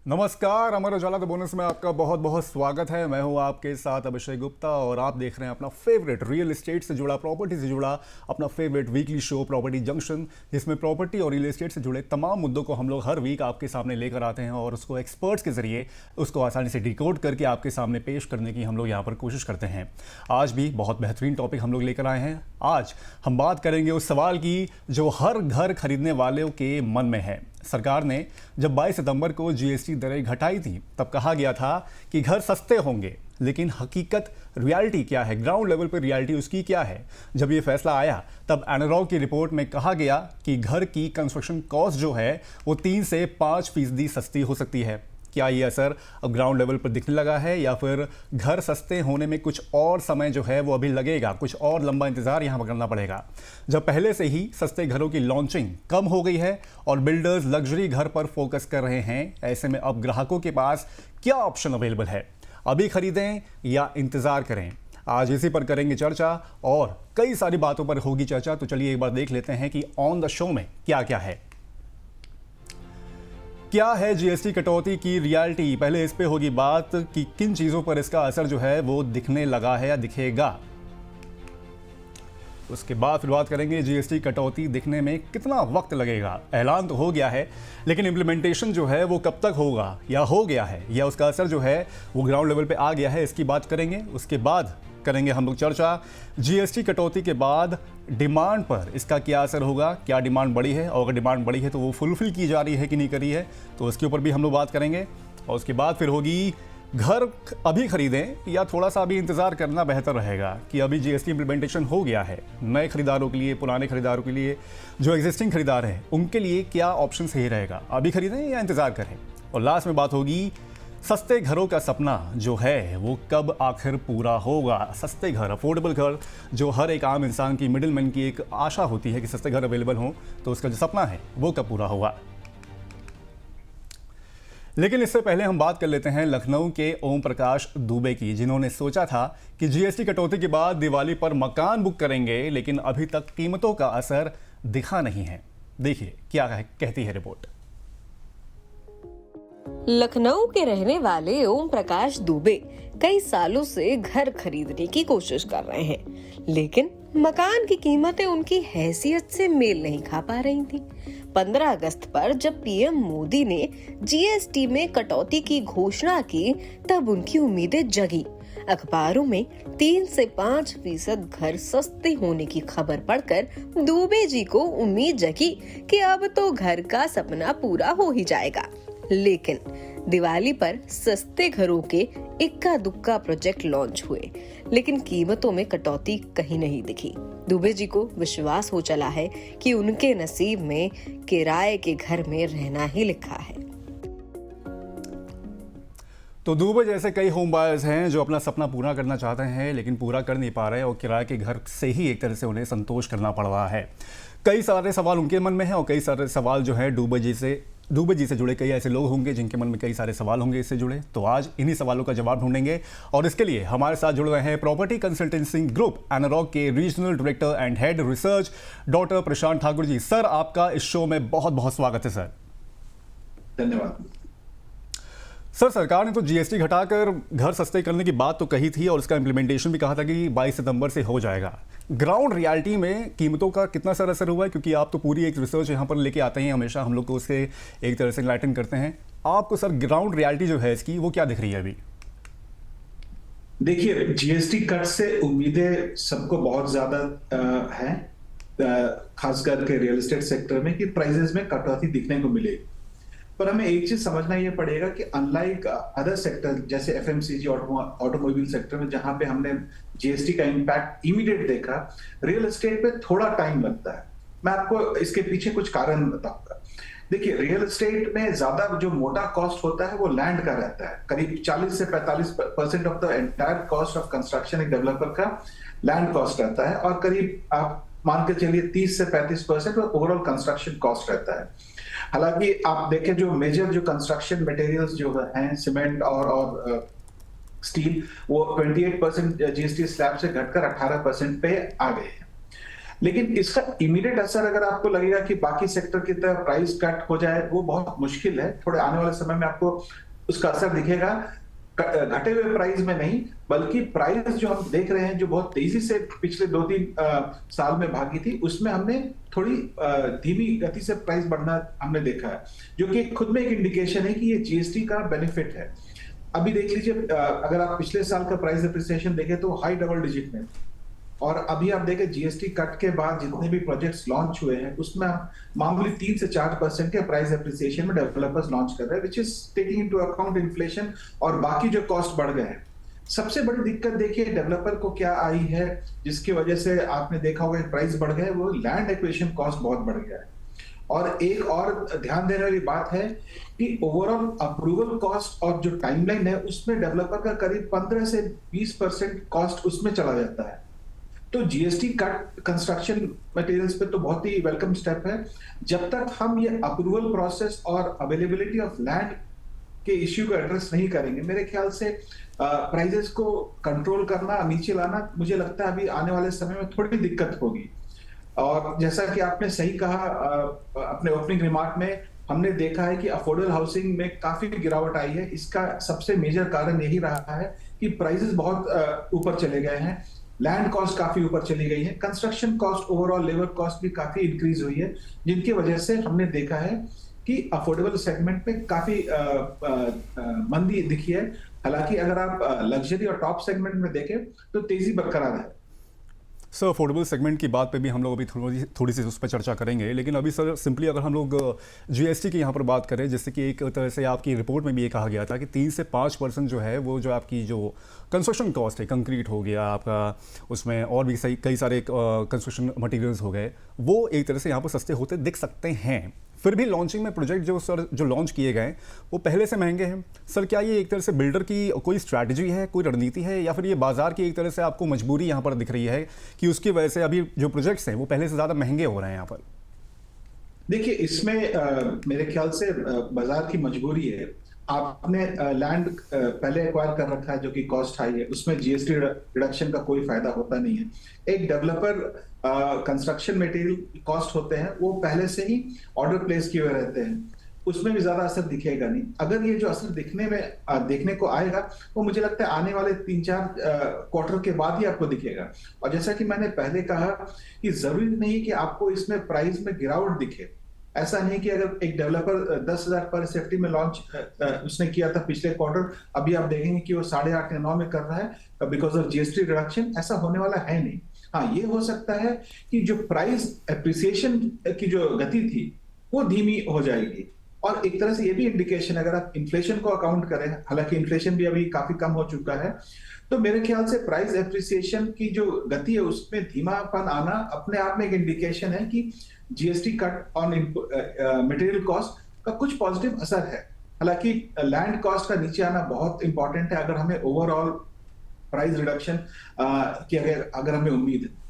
नमस्कार, Amar Ujala the bonus में आपका बहुत बहुत स्वागत है। मैं हूं आपके साथ अभिषेक गुप्ता और आप देख रहे हैं अपना फेवरेट रियल एस्टेट से जुड़ा, प्रॉपर्टी से जुड़ा अपना favourite weekly show property junction, जिसमें प्रॉपर्टी और रियल एस्टेट से जुड़े तमाम मुद्दों को हम लोग हर वीक आपके सामने लेकर आते हैं और उसको एक्सपर्ट्स के जरिए उसको आसानी से डिकोड करके आपके सामने पेश करने की हम लोग यहाँ पर कोशिश करते हैं। आज भी बहुत बेहतरीन टॉपिक हम लोग लेकर आए हैं। आज हम बात करेंगे उस सवाल की जो हर घर खरीदने वालों के मन में है। सरकार ने जब 22 सितंबर को जीएसटी दरें घटाई थी तब कहा गया था कि घर सस्ते होंगे, लेकिन हकीकत रियलिटी क्या है, ग्राउंड लेवल पर रियलिटी उसकी क्या है। जब ये फैसला आया तब एनालॉग की रिपोर्ट में कहा गया कि घर की कंस्ट्रक्शन कॉस्ट जो है वो 3 से 5% सस्ती हो सकती है। क्या ये असर अब ग्राउंड लेवल पर दिखने लगा है या फिर घर सस्ते होने में कुछ और समय जो है वो अभी लगेगा, कुछ और लंबा इंतजार यहाँ पर करना पड़ेगा। जब पहले से ही सस्ते घरों की लॉन्चिंग कम हो गई है और बिल्डर्स लग्जरी घर पर फोकस कर रहे हैं, ऐसे में अब ग्राहकों के पास क्या ऑप्शन अवेलेबल है, अभी खरीदें या इंतजार करें? आज इसी पर करेंगे चर्चा और कई सारी बातों पर होगी चर्चा। तो चलिए एक बार देख लेते हैं कि ऑन द शो में क्या क्या है। क्या है जीएसटी कटौती की रियलिटी? पहले इस पे होगी बात कि किन चीजों पर इसका असर जो है वो दिखने लगा है या दिखेगा। उसके बाद फिर बात करेंगे जीएसटी कटौती दिखने में कितना वक्त लगेगा। ऐलान तो हो गया है, लेकिन इम्प्लीमेंटेशन जो है वो कब तक होगा या हो गया है या उसका असर जो है वो ग्राउंड लेवल पे आ गया है, इसकी बात करेंगे। उसके बाद करेंगे हम लोग चर्चा जीएसटी कटौती के बाद डिमांड पर इसका क्या असर होगा, क्या डिमांड बढ़ी है और अगर डिमांड बढ़ी है तो वो फुलफिल की जा रही है कि नहीं करी है, तो उसके ऊपर भी हम लोग बात करेंगे। और उसके बाद फिर होगी घर अभी खरीदें या थोड़ा सा अभी इंतज़ार करना बेहतर रहेगा कि अभी जीएसटी इम्प्लीमेंटेशन हो गया है। नए खरीदारों के लिए, पुराने खरीदारों के लिए, जो एग्जिस्टिंग खरीदार हैं उनके लिए क्या ऑप्शन सही रहेगा, अभी खरीदें या इंतज़ार करें। और लास्ट में बात होगी सस्ते घरों का सपना जो है वो कब आखिर पूरा होगा। सस्ते घर, अफोर्डेबल घर, जो हर एक आम इंसान की, मिडिल मैन की एक आशा होती है कि सस्ते घर अवेलेबल हों, तो उसका जो सपना है वो कब पूरा होगा। लेकिन इससे पहले हम बात कर लेते हैं लखनऊ के ओम प्रकाश दुबे की, जिन्होंने सोचा था कि जीएसटी कटौती के बाद दिवाली पर मकान बुक करेंगे, लेकिन अभी तक कीमतों का असर दिखा नहीं है। देखिए क्या कहती है रिपोर्ट। लखनऊ के रहने वाले ओम प्रकाश दुबे कई सालों से घर खरीदने की कोशिश कर रहे हैं, लेकिन मकान की कीमतें उनकी हैसियत से मेल नहीं खा पा रही थी। 15 अगस्त पर जब पीएम मोदी ने जीएसटी में कटौती की घोषणा की तब उनकी उम्मीदें जगी। अखबारों में 3 से 5% घर सस्ते होने की खबर पढ़कर दुबे जी को उम्मीद जगी कि अब तो घर का सपना पूरा हो ही जाएगा। लेकिन दिवाली पर सस्ते घरों के इक्का दुक्का प्रोजेक्ट लॉन्च हुए, लेकिन कीमतों में कटौती कहीं नहीं दिखी। दुबे जी को विश्वास हो चला है कि उनके नसीब में किराए के घर में रहना ही लिखा है। तो दुबे जैसे कई होम बायर्स हैं जो अपना सपना पूरा करना चाहते हैं लेकिन पूरा कर नहीं पा रहे और किराए के घर से ही एक तरह से उन्हें संतोष करना पड़ रहा है। कई सारे सवाल उनके मन में हैं और कई सारे सवाल जो है दुबे जी से जुड़े कई ऐसे लोग होंगे जिनके मन में कई सारे सवाल होंगे इससे जुड़े। तो आज इन्हीं सवालों का जवाब ढूंढेंगे और इसके लिए हमारे साथ जुड़ रहे हैं प्रॉपर्टी कंसल्टेंसी ग्रुप एनालॉग के regional director and head research doctor Prashant Thakur ji. Sir, आपका इस शो में बहुत बहुत स्वागत है। सर धन्यवाद। सर, सरकार ने तो जीएसटी घटाकर घर सस्ते करने की बात तो कही थी और इसका इम्प्लीमेंटेशन भी कहा था कि 22 सितंबर से हो जाएगा। ग्राउंड रियलिटी में कीमतों का कितना सर असर हुआ है? क्योंकि आप तो पूरी एक रिसर्च यहाँ पर लेके आते हैं, हमेशा हम लोग को उससे एक तरह से इनलाइटन करते हैं। आपको सर ग्राउंड रियलिटी जो है इसकी वो क्या दिख रही है अभी? देखिए, जीएसटी कट से उम्मीदें सबको बहुत ज्यादा हैं, खास करके रियल एस्टेट सेक्टर में, कि प्राइसेस में कटौती दिखने को मिलेगी। पर हमें एक चीज समझना ये पड़ेगा कि अनलाइक अदर सेक्टर जैसे एफएमसीजी, ऑटोमोबाइल सेक्टर में, जहां पे हमने जीएसटी का इम्पैक्ट इमीडिएट देखा, रियल एस्टेट पे थोड़ा टाइम लगता है। मैं आपको इसके पीछे कुछ कारण बताऊंगा। देखिए, रियल एस्टेट में ज्यादा जो मोटा कॉस्ट होता है वो लैंड का रहता है। करीब 40 से 45% of the entire cost of construction एक डेवलपर का लैंड कॉस्ट रहता है और करीब आप मान के चलिए 30 से 35% ओवरऑल कंस्ट्रक्शन कॉस्ट रहता है। हालांकि आप देखें जो मेजर जो कंस्ट्रक्शन मटेरियल्स जो हैं, सीमेंट और स्टील, वो 28% जीएसटी स्लैब से घटकर 18% पे आ गए हैं। लेकिन इसका इमीडिएट असर अगर आपको लगेगा कि बाकी सेक्टर की तरह प्राइस कट हो जाए, वो बहुत मुश्किल है। थोड़े आने वाले समय में आपको उसका असर दिखेगा, घटे हुए प्राइस में नहीं, बल्कि प्राइस जो हम देख रहे हैं जो बहुत तेजी से पिछले 2-3 साल में भागी थी, उसमें हमने थोड़ी धीमी गति से प्राइस बढ़ना हमने देखा है, जो कि खुद में एक इंडिकेशन है कि ये जीएसटी का बेनिफिट है। अभी देख लीजिए, अगर आप पिछले साल का प्राइस एप्रिसिएशन देखें तो हाई डबल डिजिट में, और अभी आप देखें जीएसटी कट के बाद जितने भी प्रोजेक्ट्स लॉन्च हुए हैं उसमें मामूली 3 से 4% के प्राइस एप्रिसिएशन में डेवलपर्स लॉन्च कर रहे हैं, which is taking into account inflation और बाकी जो कॉस्ट बढ़ गए हैं। सबसे बड़ी दिक्कत देखिए डेवलपर को क्या आई है, जिसकी वजह से आपने देखा होगा प्राइस बढ़ गए, वो लैंड एक्विजिशन कॉस्ट बहुत बढ़ गया है। और एक और ध्यान देने वाली बात है कि ओवरऑल अप्रूवल कॉस्ट और जो टाइमलाइन है उसमें डेवलपर का करीब 15 से 20% कॉस्ट उसमें चला जाता है। तो जीएसटी कट कंस्ट्रक्शन मटेरियल्स पे तो बहुत ही वेलकम स्टेप है। जब तक हम ये अप्रूवल प्रोसेस और अवेलेबिलिटी ऑफ लैंड के इश्यू को एड्रेस नहीं करेंगे, मेरे ख्याल से प्राइजेस को कंट्रोल करना, नीचे लाना, मुझे लगता है अभी आने वाले समय में थोड़ी दिक्कत होगी। और जैसा कि आपने सही कहा अपने ओपनिंग रिमार्क में, हमने देखा है कि अफोर्डेबल हाउसिंग में काफी गिरावट आई है। इसका सबसे मेजर कारण यही रहा है कि प्राइसेस बहुत ऊपर चले गए हैं, लैंड कॉस्ट काफी ऊपर चली गई है, construction cost, overall labour cost भी काफी इंक्रीज हुई है, जिनकी वजह से हमने देखा है कि अफोर्डेबल सेगमेंट में काफी मंदी दिखी है। हालांकि अगर आप लग्जरी और टॉप सेगमेंट में देखें तो तेजी बरकरार है। सर अफोर्डेबल सेगमेंट की बात पे भी हम लोग अभी थोड़ी सी उस पर चर्चा करेंगे, लेकिन अभी सर सिंपली अगर हम लोग जीएसटी की यहाँ पर बात करें, जैसे कि एक तरह से आपकी रिपोर्ट में भी ये कहा गया था कि 3 से 5% जो है वो जो आपकी जो कंस्ट्रक्शन कॉस्ट है, कंक्रीट हो गया आपका, उसमें और भी कई सारे कंस्ट्रक्शन मटेरियल्स हो गए, वो एक तरह से यहाँ पर सस्ते होते दिख सकते हैं। फिर भी लॉन्चिंग में प्रोजेक्ट जो सर जो लॉन्च किए गए वो पहले से महंगे हैं। सर क्या ये एक तरह से बिल्डर की कोई स्ट्रैटेजी है, कोई रणनीति है, या फिर ये बाजार की एक तरह से आपको मजबूरी यहाँ पर दिख रही है कि उसकी वजह से अभी जो प्रोजेक्ट्स हैं वो पहले से ज़्यादा महंगे हो रहे हैं यहाँ पर? देखिए, इसमें मेरे ख्याल से बाजार की मजबूरी है। आपने लैंड पहले एक्वायर कर रखा है जो कि कॉस्ट हाई है, उसमें जीएसटी रिडक्शन का कोई फायदा होता नहीं है। एक डेवलपर कंस्ट्रक्शन मटेरियल कॉस्ट होते हैं, वो पहले से ही ऑर्डर प्लेस किए हुए रहते हैं, उसमें भी ज्यादा असर दिखेगा नहीं। अगर ये जो असर देखने को आएगा, वो मुझे लगता है आने वाले 3-4 क्वार्टर के बाद ही आपको दिखेगा। और जैसा कि मैंने पहले कहा कि जरूरी नहीं कि आपको इसमें प्राइस में गिरावट दिखे। ऐसा नहीं कि अगर एक डेवलपर 10,000 पर सेफ्टी में लॉन्च उसने किया था पिछले क्वार्टर, अभी आप देखेंगे कि वो 8.5 या 9 में कर रहा है बिकॉज ऑफ जीएसटी रिडक्शन। ऐसा होने वाला है नहीं। हाँ, ये हो सकता है कि जो प्राइस एप्रिसिएशन की जो गति थी वो धीमी हो जाएगी। और एक तरह से ये भी इंडिकेशन, अगर आप इन्फ्लेशन को अकाउंट करें, हालांकि इन्फ्लेशन भी अभी काफी कम हो चुका है, तो मेरे ख्याल से प्राइस एप्रिसिएशन की जो गति है उसमें धीमापन आना अपने आप में एक इंडिकेशन है कि GST cut on material cost का कुछ पॉजिटिव असर है। हालांकि लैंड कॉस्ट का नीचे आना बहुत इंपॉर्टेंट है अगर हमें ओवरऑल प्राइस रिडक्शन की अगर हमें उम्मीद है।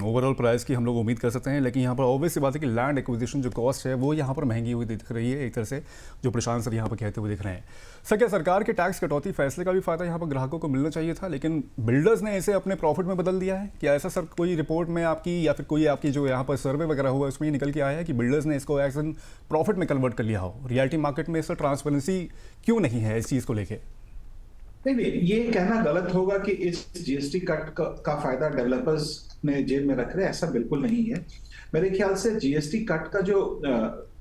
ओवरऑल प्राइस की हम लोग उम्मीद कर सकते हैं, लेकिन यहाँ पर ऑब्वियस सी बात है कि लैंड एक्विजिशन जो कॉस्ट है वो यहाँ पर महंगी हुई दिख रही है, एक तरह से जो प्रशांत सर यहाँ पर कहते हुए दिख रहे हैं। सर क्या सरकार के टैक्स कटौती फैसले का भी फायदा यहाँ पर ग्राहकों को मिलना चाहिए था, लेकिन बिल्डर्स ने इसे अपने प्रॉफिट में बदल दिया है? क्या ऐसा सर कोई रिपोर्ट में आपकी या फिर कोई आपकी जो यहाँ पर सर्वे वगैरह हुआ उसमें ये निकल के आया है कि बिल्डर्स ने इसको एज एन प्रॉफिट में कन्वर्ट कर लिया हो? रियलिटी मार्केट में सर ट्रांसपेरेंसी क्यों नहीं है इस चीज़ को लेकर? नहीं, ये कहना गलत होगा कि इस जीएसटी कट का फायदा डेवलपर्स अपने जेब में रख रहे हैं, ऐसा बिल्कुल नहीं है। मेरे ख्याल से जीएसटी कट का जो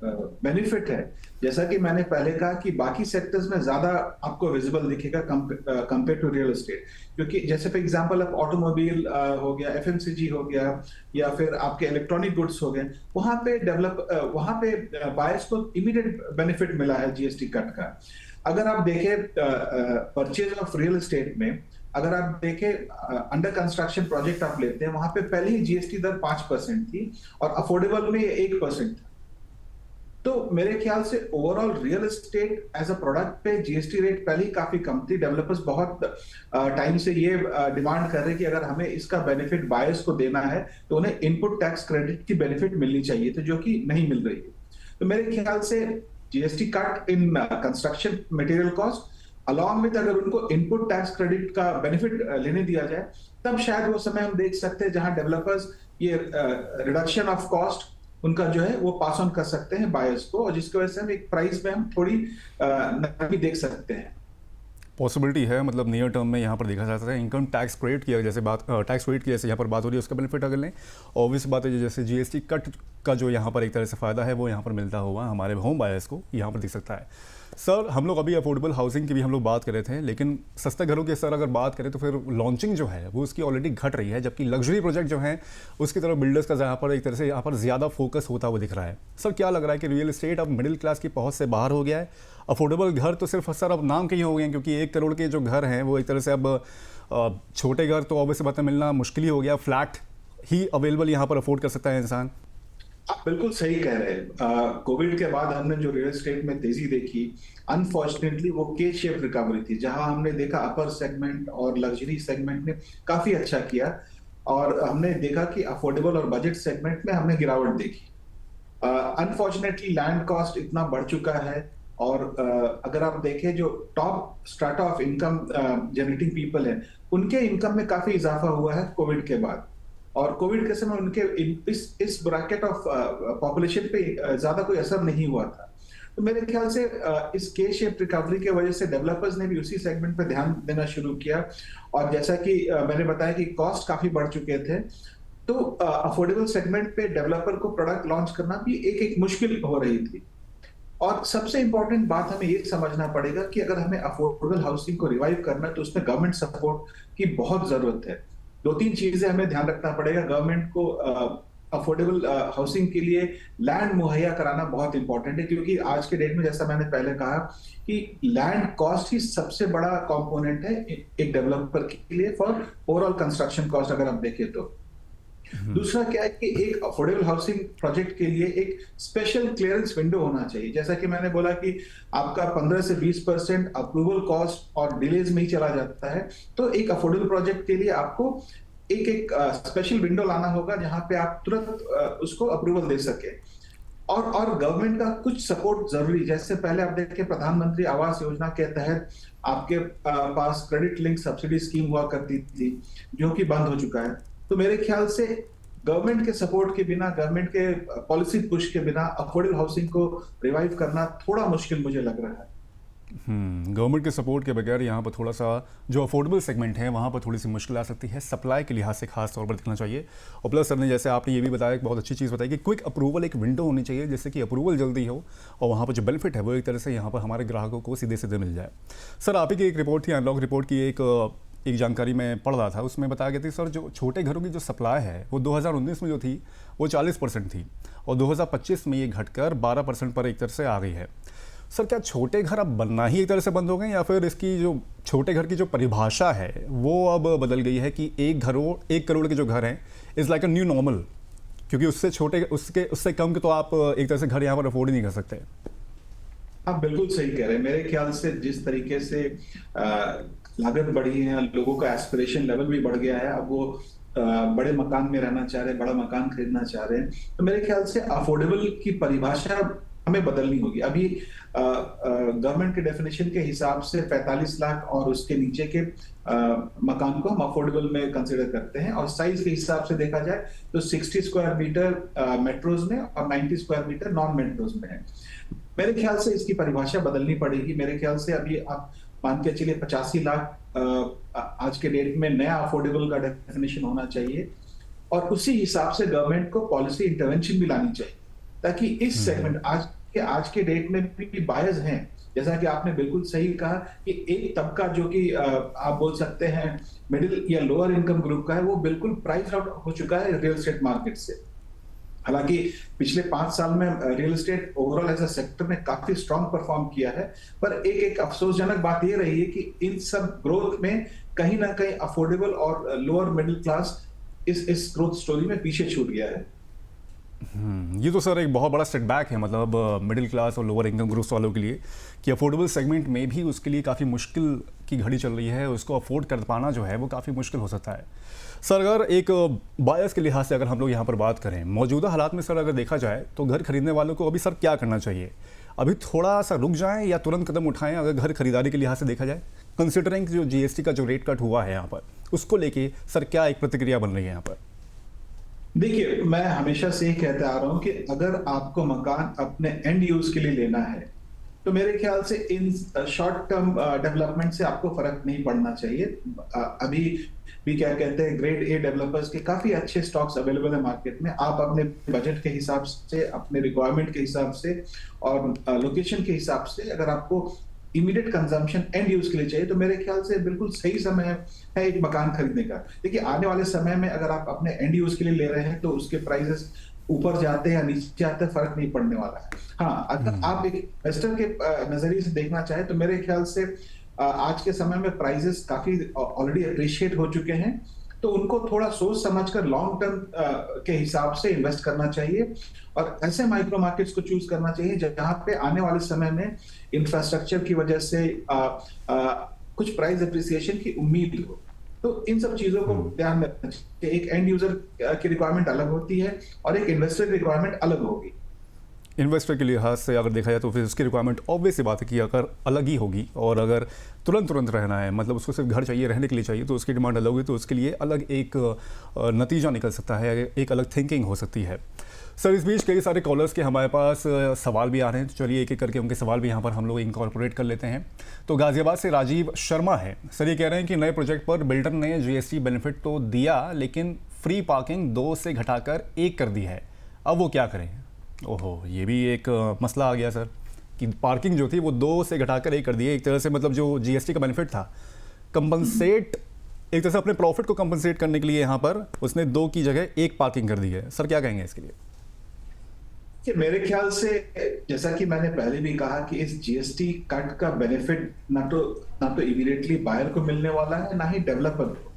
बेनिफिट है, जैसा कि मैंने पहले कहा कि बाकी सेक्टर्स में ज्यादा आपको विजिबल दिखेगा कंपेयर टू रियल एस्टेट, क्योंकि जैसे फॉर एग्जांपल आप ऑटोमोबाइल हो गया, एफएमसीजी हो गया, या फिर आपके इलेक्ट्रॉनिक गुड्स हो गए, वहां पे बायर्स को इमीडिएट बेनिफिट मिला है जीएसटी कट का। अगर आप देखें परचेज ऑफ रियल एस्टेट में, अगर आप देखें अंडर कंस्ट्रक्शन प्रोजेक्ट आप लेते हैं, वहां पे पहले ही जीएसटी दर 5% थी और अफोर्डेबल में 1% था। तो मेरे ख्याल से overall real estate as a product पे जीएसटी रेट पहले ही काफी कम थी। डेवलपर्स बहुत टाइम से ये डिमांड कर रहे हैं कि अगर हमें इसका बेनिफिट बायर्स को देना है तो उन्हें इनपुट टैक्स क्रेडिट की बेनिफिट मिलनी चाहिए थी, जो कि नहीं मिल रही है। तो मेरे ख्याल से GST cut in construction material cost along with अगर उनको इनपुट टैक्स क्रेडिट का बेनिफिट लेने दिया जाए, तब शायद वो समय हम देख सकते हैं जहां डेवलपर्स ये रिडक्शन ऑफ कॉस्ट उनका जो है वो पास ऑन कर सकते हैं बायर्स को, और जिसकी वजह से हम एक प्राइस में हम थोड़ी नरमी देख सकते हैं। पॉसिबिलिटी है, मतलब नियर टर्म में यहाँ पर देखा जा सकता है। इनकम टैक्स क्रेडिट की जैसे बात, टैक्स क्रेडिट की जैसे यहाँ पर बात हो रही है, उसका बेनिफिट अगर लें, ऑब्वियस बात है जैसे जीएसटी कट का जो यहाँ पर एक तरह से फ़ायदा है वो यहाँ पर मिलता हुआ हमारे होम बायर्स को यहाँ पर दिख सकता है। सर हम लोग अभी अफोर्डेबल हाउसिंग की भी हम लोग बात कर रहे थे, लेकिन सस्ते घरों की सर अगर बात करें तो फिर लॉन्चिंग जो है वो उसकी ऑलरेडी घट रही है, जबकि लग्जरी प्रोजेक्ट जो हैं उसकी तरफ बिल्डर्स का यहाँ पर एक तरह से यहाँ पर ज़्यादा फोकस होता हुआ दिख रहा है। सर क्या लग रहा है कि रियल एस्टेट अब मिडिल क्लास की पहुँच से बाहर हो गया है? अफोर्डेबल घर तो सिर्फ सर अब नाम के ही हो गए हैं, क्योंकि 1 करोड़ के जो घर हैं वो एक तरह से अब छोटे घर तो ऑब्वियस बात है मिलना मुश्किल ही हो गया, फ्लैट ही अवेलेबल यहाँ पर अफोर्ड कर सकता है इंसान। आप बिल्कुल सही कह रहे हैं। कोविड के बाद हमने जो रियल एस्टेट में तेजी देखी, अनफॉर्चुनेटली वो के शेप रिकवरी थी, जहां हमने देखा अपर सेगमेंट और लग्जरी सेगमेंट ने काफी अच्छा किया, और हमने देखा कि अफोर्डेबल और बजट सेगमेंट में हमने गिरावट देखी। अनफॉर्चुनेटली लैंड कॉस्ट इतना बढ़ चुका है, और अगर आप देखें जो top strata of income generating people है, उनके इनकम में काफी इजाफा हुआ है कोविड के बाद, और कोविड के समय उनके इस ब्रैकेट ऑफ पॉपुलेशन पे ज्यादा कोई असर नहीं हुआ था। तो मेरे ख्याल से इस के शेप रिकवरी के वजह से डेवलपर्स ने भी उसी सेगमेंट पे ध्यान देना शुरू किया, और जैसा कि मैंने बताया कि कॉस्ट काफी बढ़ चुके थे, तो अफोर्डेबल सेगमेंट पे डेवलपर को प्रोडक्ट लॉन्च करना भी एक मुश्किल हो रही थी। और सबसे इंपॉर्टेंट बात हमें ये समझना पड़ेगा कि अगर हमें अफोर्डेबल हाउसिंग को रिवाइव करना है तो उसमें गवर्नमेंट सपोर्ट की बहुत जरूरत है। 2-3 चीजें हमें ध्यान रखना पड़ेगा। गवर्नमेंट को अफोर्डेबल हाउसिंग के लिए लैंड मुहैया कराना बहुत इंपॉर्टेंट है, क्योंकि आज के डेट में जैसा मैंने पहले कहा कि लैंड कॉस्ट ही सबसे बड़ा कंपोनेंट है एक डेवलपर के लिए फॉर ओवरऑल कंस्ट्रक्शन कॉस्ट अगर हम देखें तो। दूसरा क्या है कि एक अफोर्डेबल हाउसिंग प्रोजेक्ट के लिए एक स्पेशल क्लियरेंस विंडो होना चाहिए। जैसा कि मैंने बोला कि आपका 15 से 20% अप्रूवल कॉस्ट और डिलेज में ही चला जाता है, तो एक अफोर्डेबल प्रोजेक्ट के लिए आपको एक स्पेशल विंडो लाना होगा जहां पे आप तुरंत उसको अप्रूवल दे सके। और गवर्नमेंट का कुछ सपोर्ट जरूरी, जैसे पहले आप देखिए प्रधानमंत्री आवास योजना के तहत आपके पास क्रेडिट लिंक सब्सिडी स्कीम हुआ करती थी, जो कि बंद हो चुका है। तो मेरे ख्याल से गवर्नमेंट के सपोर्ट के बिना, गवर्नमेंट के पॉलिसी पुश के बिना अफोर्डेबल हाउसिंग को रिवाइव करना थोड़ा मुश्किल मुझे लग रहा है। गवर्नमेंट के सपोर्ट के बगैर यहाँ पर थोड़ा सा जो अफोर्डेबल सेगमेंट है वहाँ पर थोड़ी सी मुश्किल आ सकती है। सप्लाई के लिहाज से खास तौर पर दिखना चाहिए। और प्लस सर ने जैसे आपने ये भी बताया, एक बहुत अच्छी चीज़ बताई कि क्विक अप्रूवल एक विंडो होनी चाहिए, जिससे कि अप्रूवल जल्दी हो और वहाँ पर जो बेनिफिट है वो एक तरह से यहाँ पर हमारे ग्राहकों को सीधे सीधे मिल जाए। सर आप ही की एक रिपोर्ट थी, अनलॉक रिपोर्ट की एक जानकारी मैं पढ़ रहा था, उसमें बताया गया था सर जो छोटे घरों की जो सप्लाई है वो 2019 में जो थी वो 40% थी, और 2025 में ये घटकर 12% पर एक तरह से आ गई है। सर क्या छोटे घर अब बनना ही एक तरह से बंद हो गए, या फिर इसकी जो छोटे घर की जो परिभाषा है वो अब बदल गई है कि 1 करोड़ के जो घर हैं is like a new normal, क्योंकि उससे छोटे उससे कम के तो आप एक तरह से घर यहाँ पर अफोर्ड ही नहीं कर सकते? आप बिल्कुल सही कह रहे हैं। मेरे ख्याल से जिस तरीके से लागत बढ़ी है, लोगों का एस्पिरेशन लेवल भी बढ़ गया है, अब वो बड़े मकान में रहना चाह रहे हैं, बड़ा मकान खरीदना चाह रहे हैं, तो मेरे ख्याल से अफोर्डेबल की परिभाषा हमें बदलनी होगी। अभी गवर्नमेंट के डेफिनेशन के हिसाब से 45 लाख और उसके नीचे के मकान को हम अफोर्डेबल में कंसिडर करते हैं, और साइज के हिसाब से देखा जाए तो 60 स्क्वायर मीटर मेट्रोज में और 90 स्क्वायर मीटर नॉन मेट्रोज में है। मेरे ख्याल से इसकी परिभाषा बदलनी पड़ेगी। मेरे ख्याल से अभी आप मान के चलिए 85 लाख आज के डेट में नया अफोर्डेबल का डेफिनेशन होना चाहिए, और उसी हिसाब से गवर्नमेंट को पॉलिसी इंटरवेंशन भी लानी चाहिए, ताकि इस सेगमेंट आज के डेट में भी बायर्स हैं। जैसा कि आपने बिल्कुल सही कहा कि एक तबका जो कि आप बोल सकते हैं मिडिल या लोअर इनकम ग्रुप का है, वो बिल्कुल प्राइस आउट हो चुका है रियल एस्टेट मार्केट से। हालांकि पिछले 5 साल में real estate overall as a sector ने काफी स्ट्रांग परफॉर्म किया है, पर एक अफसोसजनक बात ये रही है कि इन सब ग्रोथ में कहीं ना कहीं अफोर्डेबल और लोअर मिडिल क्लास इस ग्रोथ स्टोरी में पीछे छूट गया है। ये तो सर एक बहुत बड़ा सेटबैक है, मतलब मिडिल क्लास और लोअर इनकम ग्रुप्स वालों के लिए, कि अफोर्डेबल सेगमेंट में भी उसके लिए काफ़ी मुश्किल की घड़ी चल रही है, उसको अफोर्ड कर पाना जो है वो काफ़ी मुश्किल हो सकता है। सर अगर एक बायर्स के लिहाज से अगर हम लोग यहाँ पर बात करें मौजूदा हालात में, सर अगर देखा जाए तो घर खरीदने वालों को अभी सर क्या करना चाहिए? अभी थोड़ा सा रुक जाएं या तुरंत कदम उठाएं अगर घर खरीदारी के लिहाज से देखा जाए, कंसिडरिंग जो जीएसटी का जो रेट कट हुआ है यहाँ पर, उसको लेके सर क्या एक प्रतिक्रिया बन रही है यहाँ पर? देखिए, मैं हमेशा से ही कहते आ रहा हूं कि अगर आपको मकान अपने एंड यूज के लिए लेना है, तो मेरे ख्याल से इन शॉर्ट टर्म डेवलपमेंट से आपको फर्क नहीं पड़ना चाहिए। अभी भी क्या कहते हैं, ग्रेड ए डेवलपर्स के काफी अच्छे स्टॉक्स अवेलेबल है मार्केट में। आप अपने बजट के हिसाब से, अपने रिक्वायरमेंट के हिसाब से और लोकेशन के हिसाब से, अगर आपको इमीडिएट कंजम्पशन एंड यूज के लिए चाहिए, तो मेरे ख्याल से बिल्कुल सही समय है एक मकान खरीदने का। देखिए, आने वाले समय में अगर आप अपने एंड यूज के लिए ले रहे हैं तो उसके प्राइसेस ऊपर जाते हैं या नीचे जाते हैं, फर्क नहीं पड़ने वाला है। हाँ, अगर आप एक इन्वेस्टर के नजरिए से देखना चाहें तो मेरे ख्याल से आज के समय में प्राइसेस काफी ऑलरेडी अप्रिशिएट हो चुके हैं, तो उनको थोड़ा सोच समझकर लॉन्ग टर्म के हिसाब से इन्वेस्ट करना चाहिए और ऐसे माइक्रो मार्केट्स को चूज करना चाहिए जहां पे आने वाले समय में इंफ्रास्ट्रक्चर की वजह से कुछ प्राइस एप्रिसिएशन की उम्मीद हो। तो इन सब चीजों को ध्यान में रखना चाहिए। एक एंड यूजर की रिक्वायरमेंट अलग होती है और एक इन्वेस्टर की रिक्वायरमेंट अलग होगी। इन्वेस्टर के लिहाज से अगर देखा जाए तो फिर उसकी रिक्वायरमेंट ऑब्वियस सी बात है कि अगर अलग ही होगी, और अगर तुरंत रहना है, मतलब उसको सिर्फ घर चाहिए, रहने के लिए चाहिए, तो उसकी डिमांड अलग होगी, तो उसके लिए अलग एक नतीजा निकल सकता है, एक अलग थिंकिंग हो सकती है। सर, इस बीच कई सारे कॉलर्स के हमारे पास सवाल भी आ रहे हैं, तो चलिए एक एक करके उनके सवाल भी यहाँ पर हम लोग इंकॉर्पोरेट कर लेते हैं। तो गाजियाबाद से राजीव शर्मा है। सर, ये कह रहे हैं कि नए प्रोजेक्ट पर बिल्डर ने जीएसटी बेनिफिट तो दिया, लेकिन फ्री पार्किंग 2 से घटाकर 1 कर दी है, अब वो क्या करें? ओहो, ये भी एक मसला आ गया सर, कि पार्किंग जो थी वो 2 से घटाकर 1 कर दी है। एक तरह से मतलब जो जीएसटी का बेनिफिट था, कंपनसेट, एक तरह से अपने प्रॉफिट को कंपनसेट करने के लिए यहाँ पर उसने 2 की जगह 1 पार्किंग कर दी है। सर, क्या कहेंगे इसके लिए? कि मेरे ख्याल से, जैसा कि मैंने पहले भी कहा कि इस जीएसटी कट का बेनिफिट ना तो इमीडिएटली बायर को मिलने वाला है, ना ही डेवलपर को।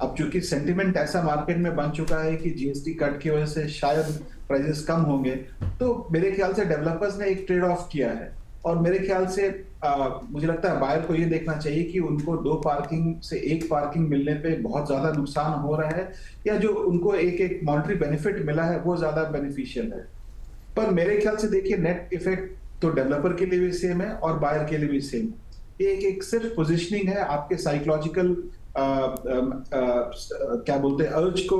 अब चूंकि सेंटिमेंट ऐसा मार्केट में बन चुका है कि जीएसटी कट की वजह से शायद प्राइसेस कम होंगे, तो मेरे ख्याल से डेवलपर्स ने एक ट्रेड ऑफ किया है। और मेरे ख्याल से मुझे लगता है बायर को ये देखना चाहिए कि उनको 2 पार्किंग से 1 पार्किंग मिलने पे बहुत ज्यादा नुकसान हो रहा है, या जो उनको एक मॉनेटरी बेनिफिट मिला है वो ज्यादा बेनिफिशियल है। पर मेरे ख्याल से देखिए, नेट इफेक्ट तो डेवलपर के लिए भी सेम है और बायर के लिए भी सेम है। ये एक सिर्फ पोजीशनिंग है, आपके साइकोलॉजिकल क्या बोलते हैं, अर्ज को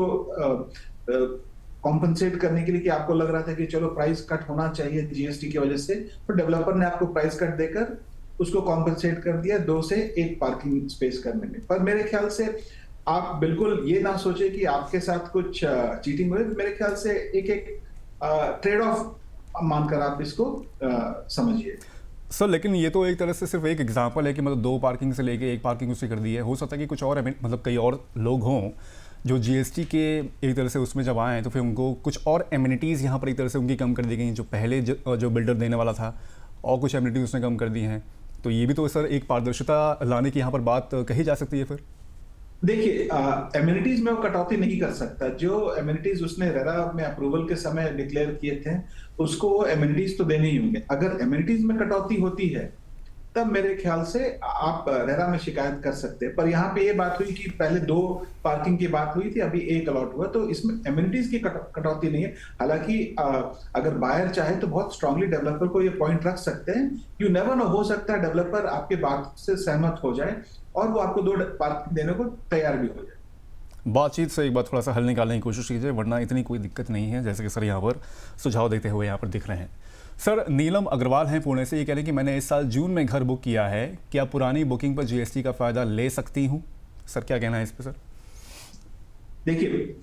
कॉम्पनसेट करने के लिए, कि आपको लग रहा था कि चलो प्राइस कट होना चाहिए जीएसटी की वजह से, तो डेवलपर ने आपको प्राइस कट देकर उसको कॉम्पनसेट कर दिया 2 से 1 पार्किंग स्पेस करने में। पर मेरे ख्याल से आप बिल्कुल ये ना सोचे कि आपके साथ कुछ चीटिंग हुई। मेरे ख्याल से एक ट्रेड ऑफ मानकर आप इसको समझिए। सर, लेकिन ये तो एक तरह से सिर्फ एक एग्जांपल है कि मतलब 2 पार्किंग से लेके 1 पार्किंग उसे कर दी है। हो सकता है कि कुछ और मतलब कई और लोग हों जो जीएसटी के एक तरह से उसमें जब आए तो फिर उनको कुछ और एमिनिटीज़ यहाँ पर एक तरह से उनकी कम कर दी गई, जो पहले जो बिल्डर देने वाला था, और कुछ एमिनिटीज़ उसने कम कर दी हैं। तो ये भी तो सर एक पारदर्शिता लाने की यहाँ पर बात कही जा सकती है फिर। देखिए, एमिनिटीज में वो कटौती नहीं कर सकता। जो एमिनिटीज उसने रेरा में अप्रूवल के समय डिक्लेयर किए थे, उसको वो एमिनिटीज तो देने ही होंगे। अगर एमिनिटीज में कटौती होती है, तब मेरे ख्याल से आप रेरा में शिकायत कर सकते हैं। पर यहाँ पे ये बात हुई कि पहले 2 पार्किंग की बात हुई थी, अभी 1 अलॉट हुआ, तो इसमें एमिनिटीज की कटौती नहीं है। हालांकि अगर बायर चाहे तो बहुत स्ट्रांगली डेवलपर को ये पॉइंट रख सकते हैं। यू नेवर नो, हो सकता है डेवलपर आपके बात से सहमत हो जाए और वो आपको 2 पार्किंग देने को तैयार भी हो जाए। बातचीत से एक बार थोड़ा सा हल निकालने की कोशिश कीजिए, वरना इतनी कोई दिक्कत नहीं है, जैसे कि सर यहाँ पर सुझाव देते हुए यहाँ पर दिख रहे हैं। सर, नीलम अग्रवाल हैं पुणे से। ये कह रहे हैं कि मैंने इस साल जून में घर बुक किया है, क्या पुरानी बुकिंग पर जीएसटी का फ़ायदा ले सकती हूँ? सर, क्या कहना है इस पर? सर, देखिए,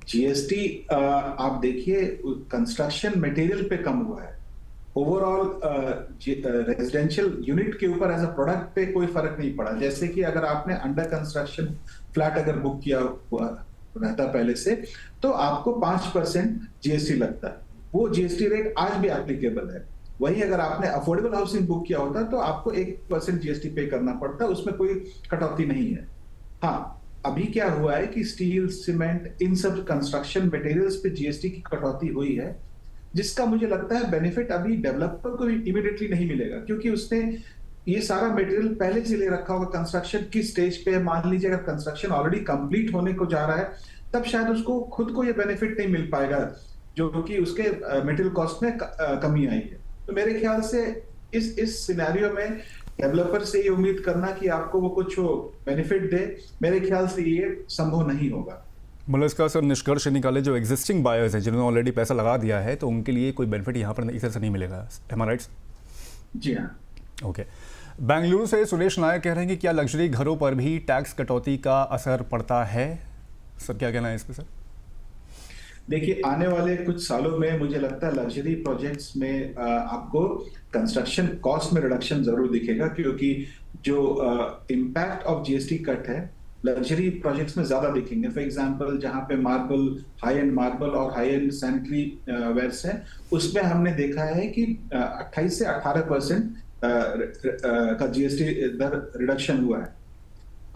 जीएसटी आप देखिए कंस्ट्रक्शन मटेरियल पे कम हुआ है। ओवरऑल रेजिडेंशियल यूनिट के ऊपर एज अ प्रोडक्ट पे कोई फर्क नहीं पड़ा। जैसे कि अगर आपने अंडर कंस्ट्रक्शन फ्लैट अगर बुक किया हुआ रहता पहले से, तो आपको 5% जीएसटी लगता है। वो जीएसटी रेट आज भी एप्लीकेबल है। वहीं अगर आपने अफोर्डेबल हाउसिंग बुक किया होता तो आपको 1% जीएसटी पे करना पड़ता, उसमें कोई कटौती नहीं है। हाँ, अभी क्या हुआ है कि स्टील, सीमेंट, इन सब कंस्ट्रक्शन मटेरियल्स पे जीएसटी की कटौती हुई है, जिसका मुझे लगता है बेनिफिट अभी डेवलपर को इमीडिएटली नहीं मिलेगा, क्योंकि उसने ये सारा मटेरियल पहले से ले रखा होगा। कंस्ट्रक्शन की स्टेज पे, मान लीजिए अगर कंस्ट्रक्शन ऑलरेडी कंप्लीट होने को जा रहा है, तब शायद उसको खुद को ये बेनिफिट नहीं मिल पाएगा, जो कि उसके मटेरियल कॉस्ट में कमी आई है। तो मेरे ख्याल से इस सिनेरियो में डेवलपर से ये उम्मीद करना कि आपको वो कुछ बेनिफिट दे, मेरे ख्याल से ये संभव नहीं होगा। मतलब इसका सर निष्कर्ष निकाले जो एग्जिस्टिंग बायर्स हैं जिन्होंने ऑलरेडी पैसा लगा दिया है तो उनके लिए कोई बेनिफिट यहाँ पर इस तरह से नहीं मिलेगा, एम आई राइट? जी हाँ। ओके। बेंगलुरु से सुरेश नायक कह रहे हैं कि क्या लग्जरी घरों पर भी टैक्स कटौती का असर पड़ता है? सर क्या कहना है इस पर सर? देखिए, आने वाले कुछ सालों में मुझे लगता है लग्जरी प्रोजेक्ट्स में आपको कंस्ट्रक्शन कॉस्ट में रिडक्शन जरूर दिखेगा, क्योंकि जो इम्पैक्ट ऑफ जीएसटी कट है लग्जरी प्रोजेक्ट्स में ज्यादा दिखेंगे। फॉर एग्जांपल, जहां पे मार्बल, हाई एंड मार्बल और हाई एंड सैनिटरी वेयर्स है, उसमें हमने देखा है कि 28 से 18% का जीएसटी दर रिडक्शन हुआ है।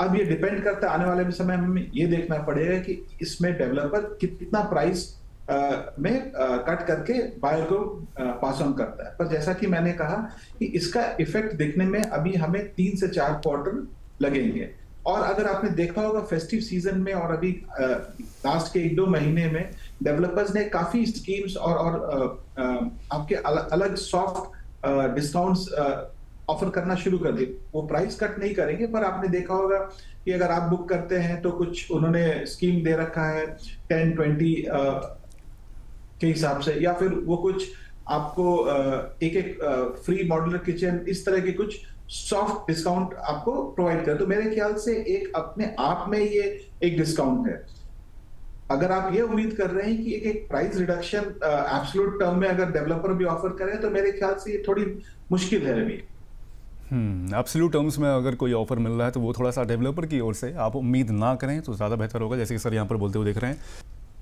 अब ये डिपेंड करता है, आने वाले समय में हमें ये देखना पड़ेगा कि इसमें डेवलपर कितना प्राइस में कट करके बायर को पास ऑन करता है। पर जैसा कि मैंने कहा कि इसका इफेक्ट दिखने में अभी हमें 3 से 4 क्वार्टर लगेंगे। और अगर आपने देखा होगा फेस्टिव सीजन में और अभी लास्ट के 1-2 महीने में डेवलपर्स ने काफी स्कीम्स और आपके अलग सॉफ्ट डिस्काउंट्स ऑफर करना शुरू कर दिए। वो प्राइस कट नहीं करेंगे, पर आपने देखा होगा कि अगर आप बुक करते हैं तो कुछ उन्होंने स्कीम दे रखा है 10-20 के हिसाब से, या फिर वो कुछ आपको एक फ्री मॉड्यूलर किचन, इस तरह के कुछ सॉफ्ट डिस्काउंट आपको प्रोवाइड करे। तो मेरे ख्याल से एक अपने आप में ये एक डिस्काउंट है। अगर आप ये उम्मीद कर रहे हैं कि एक प्राइस रिडक्शन एब्सोल्यूट टर्म में अगर डेवलपर भी ऑफर करे, तो मेरे ख्याल से ये थोड़ी मुश्किल है अभी। एब्सोल्यूट टर्म्स में अगर कोई ऑफर मिल रहा है तो वो थोड़ा सा डेवलपर की ओर से आप उम्मीद ना करें तो ज़्यादा बेहतर होगा, जैसे कि सर यहाँ पर बोलते हुए देख रहे हैं।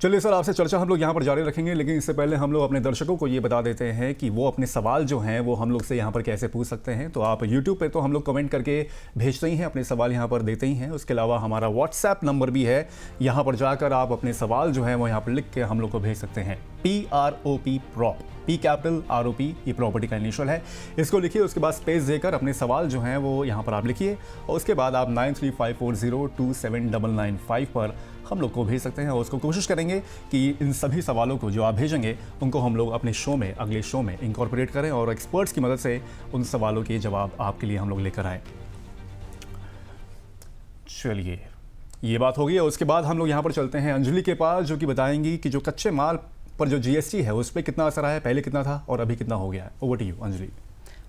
चलिए सर, आपसे चर्चा हम लोग यहाँ पर जारी रखेंगे, लेकिन इससे पहले हम लोग अपने दर्शकों को ये बता देते हैं कि वो अपने सवाल जो हैं वो हम लोग से यहाँ पर कैसे पूछ सकते हैं। तो आप YouTube पे तो हम लोग कमेंट करके भेजते ही हैं, अपने सवाल यहाँ पर देते ही हैं। उसके अलावा हमारा WhatsApp नंबर भी है, यहाँ पर जाकर आप अपने सवाल जो हैं वो यहाँ पर लिख के हम लोग को भेज सकते हैं। PROP prop, P capital ROP, ये प्रॉपर्टी का इनिशियल है, इसको लिखिए। उसके बाद स्पेस देकर अपने सवाल जो हैं वो यहाँ पर आप लिखिए और उसके बाद आप 9354027995 पर हम लोग को भेज सकते हैं और उसको कोशिश करेंगे कि इन सभी सवालों को जो आप भेजेंगे उनको हम लोग अपने शो में, अगले शो में इंकॉर्पोरेट करें और एक्सपर्ट्स की मदद से उन सवालों के जवाब आपके लिए हम लोग लेकर आए। चलिए, ये बात हो गई और उसके बाद हम लोग यहाँ पर चलते हैं अंजलि के पास, जो कि बताएंगी कि जो कच्चे माल पर जो जीएसटी है उस पर कितना असर आया है, पहले कितना था और अभी कितना हो गया है। Over to you Anjali.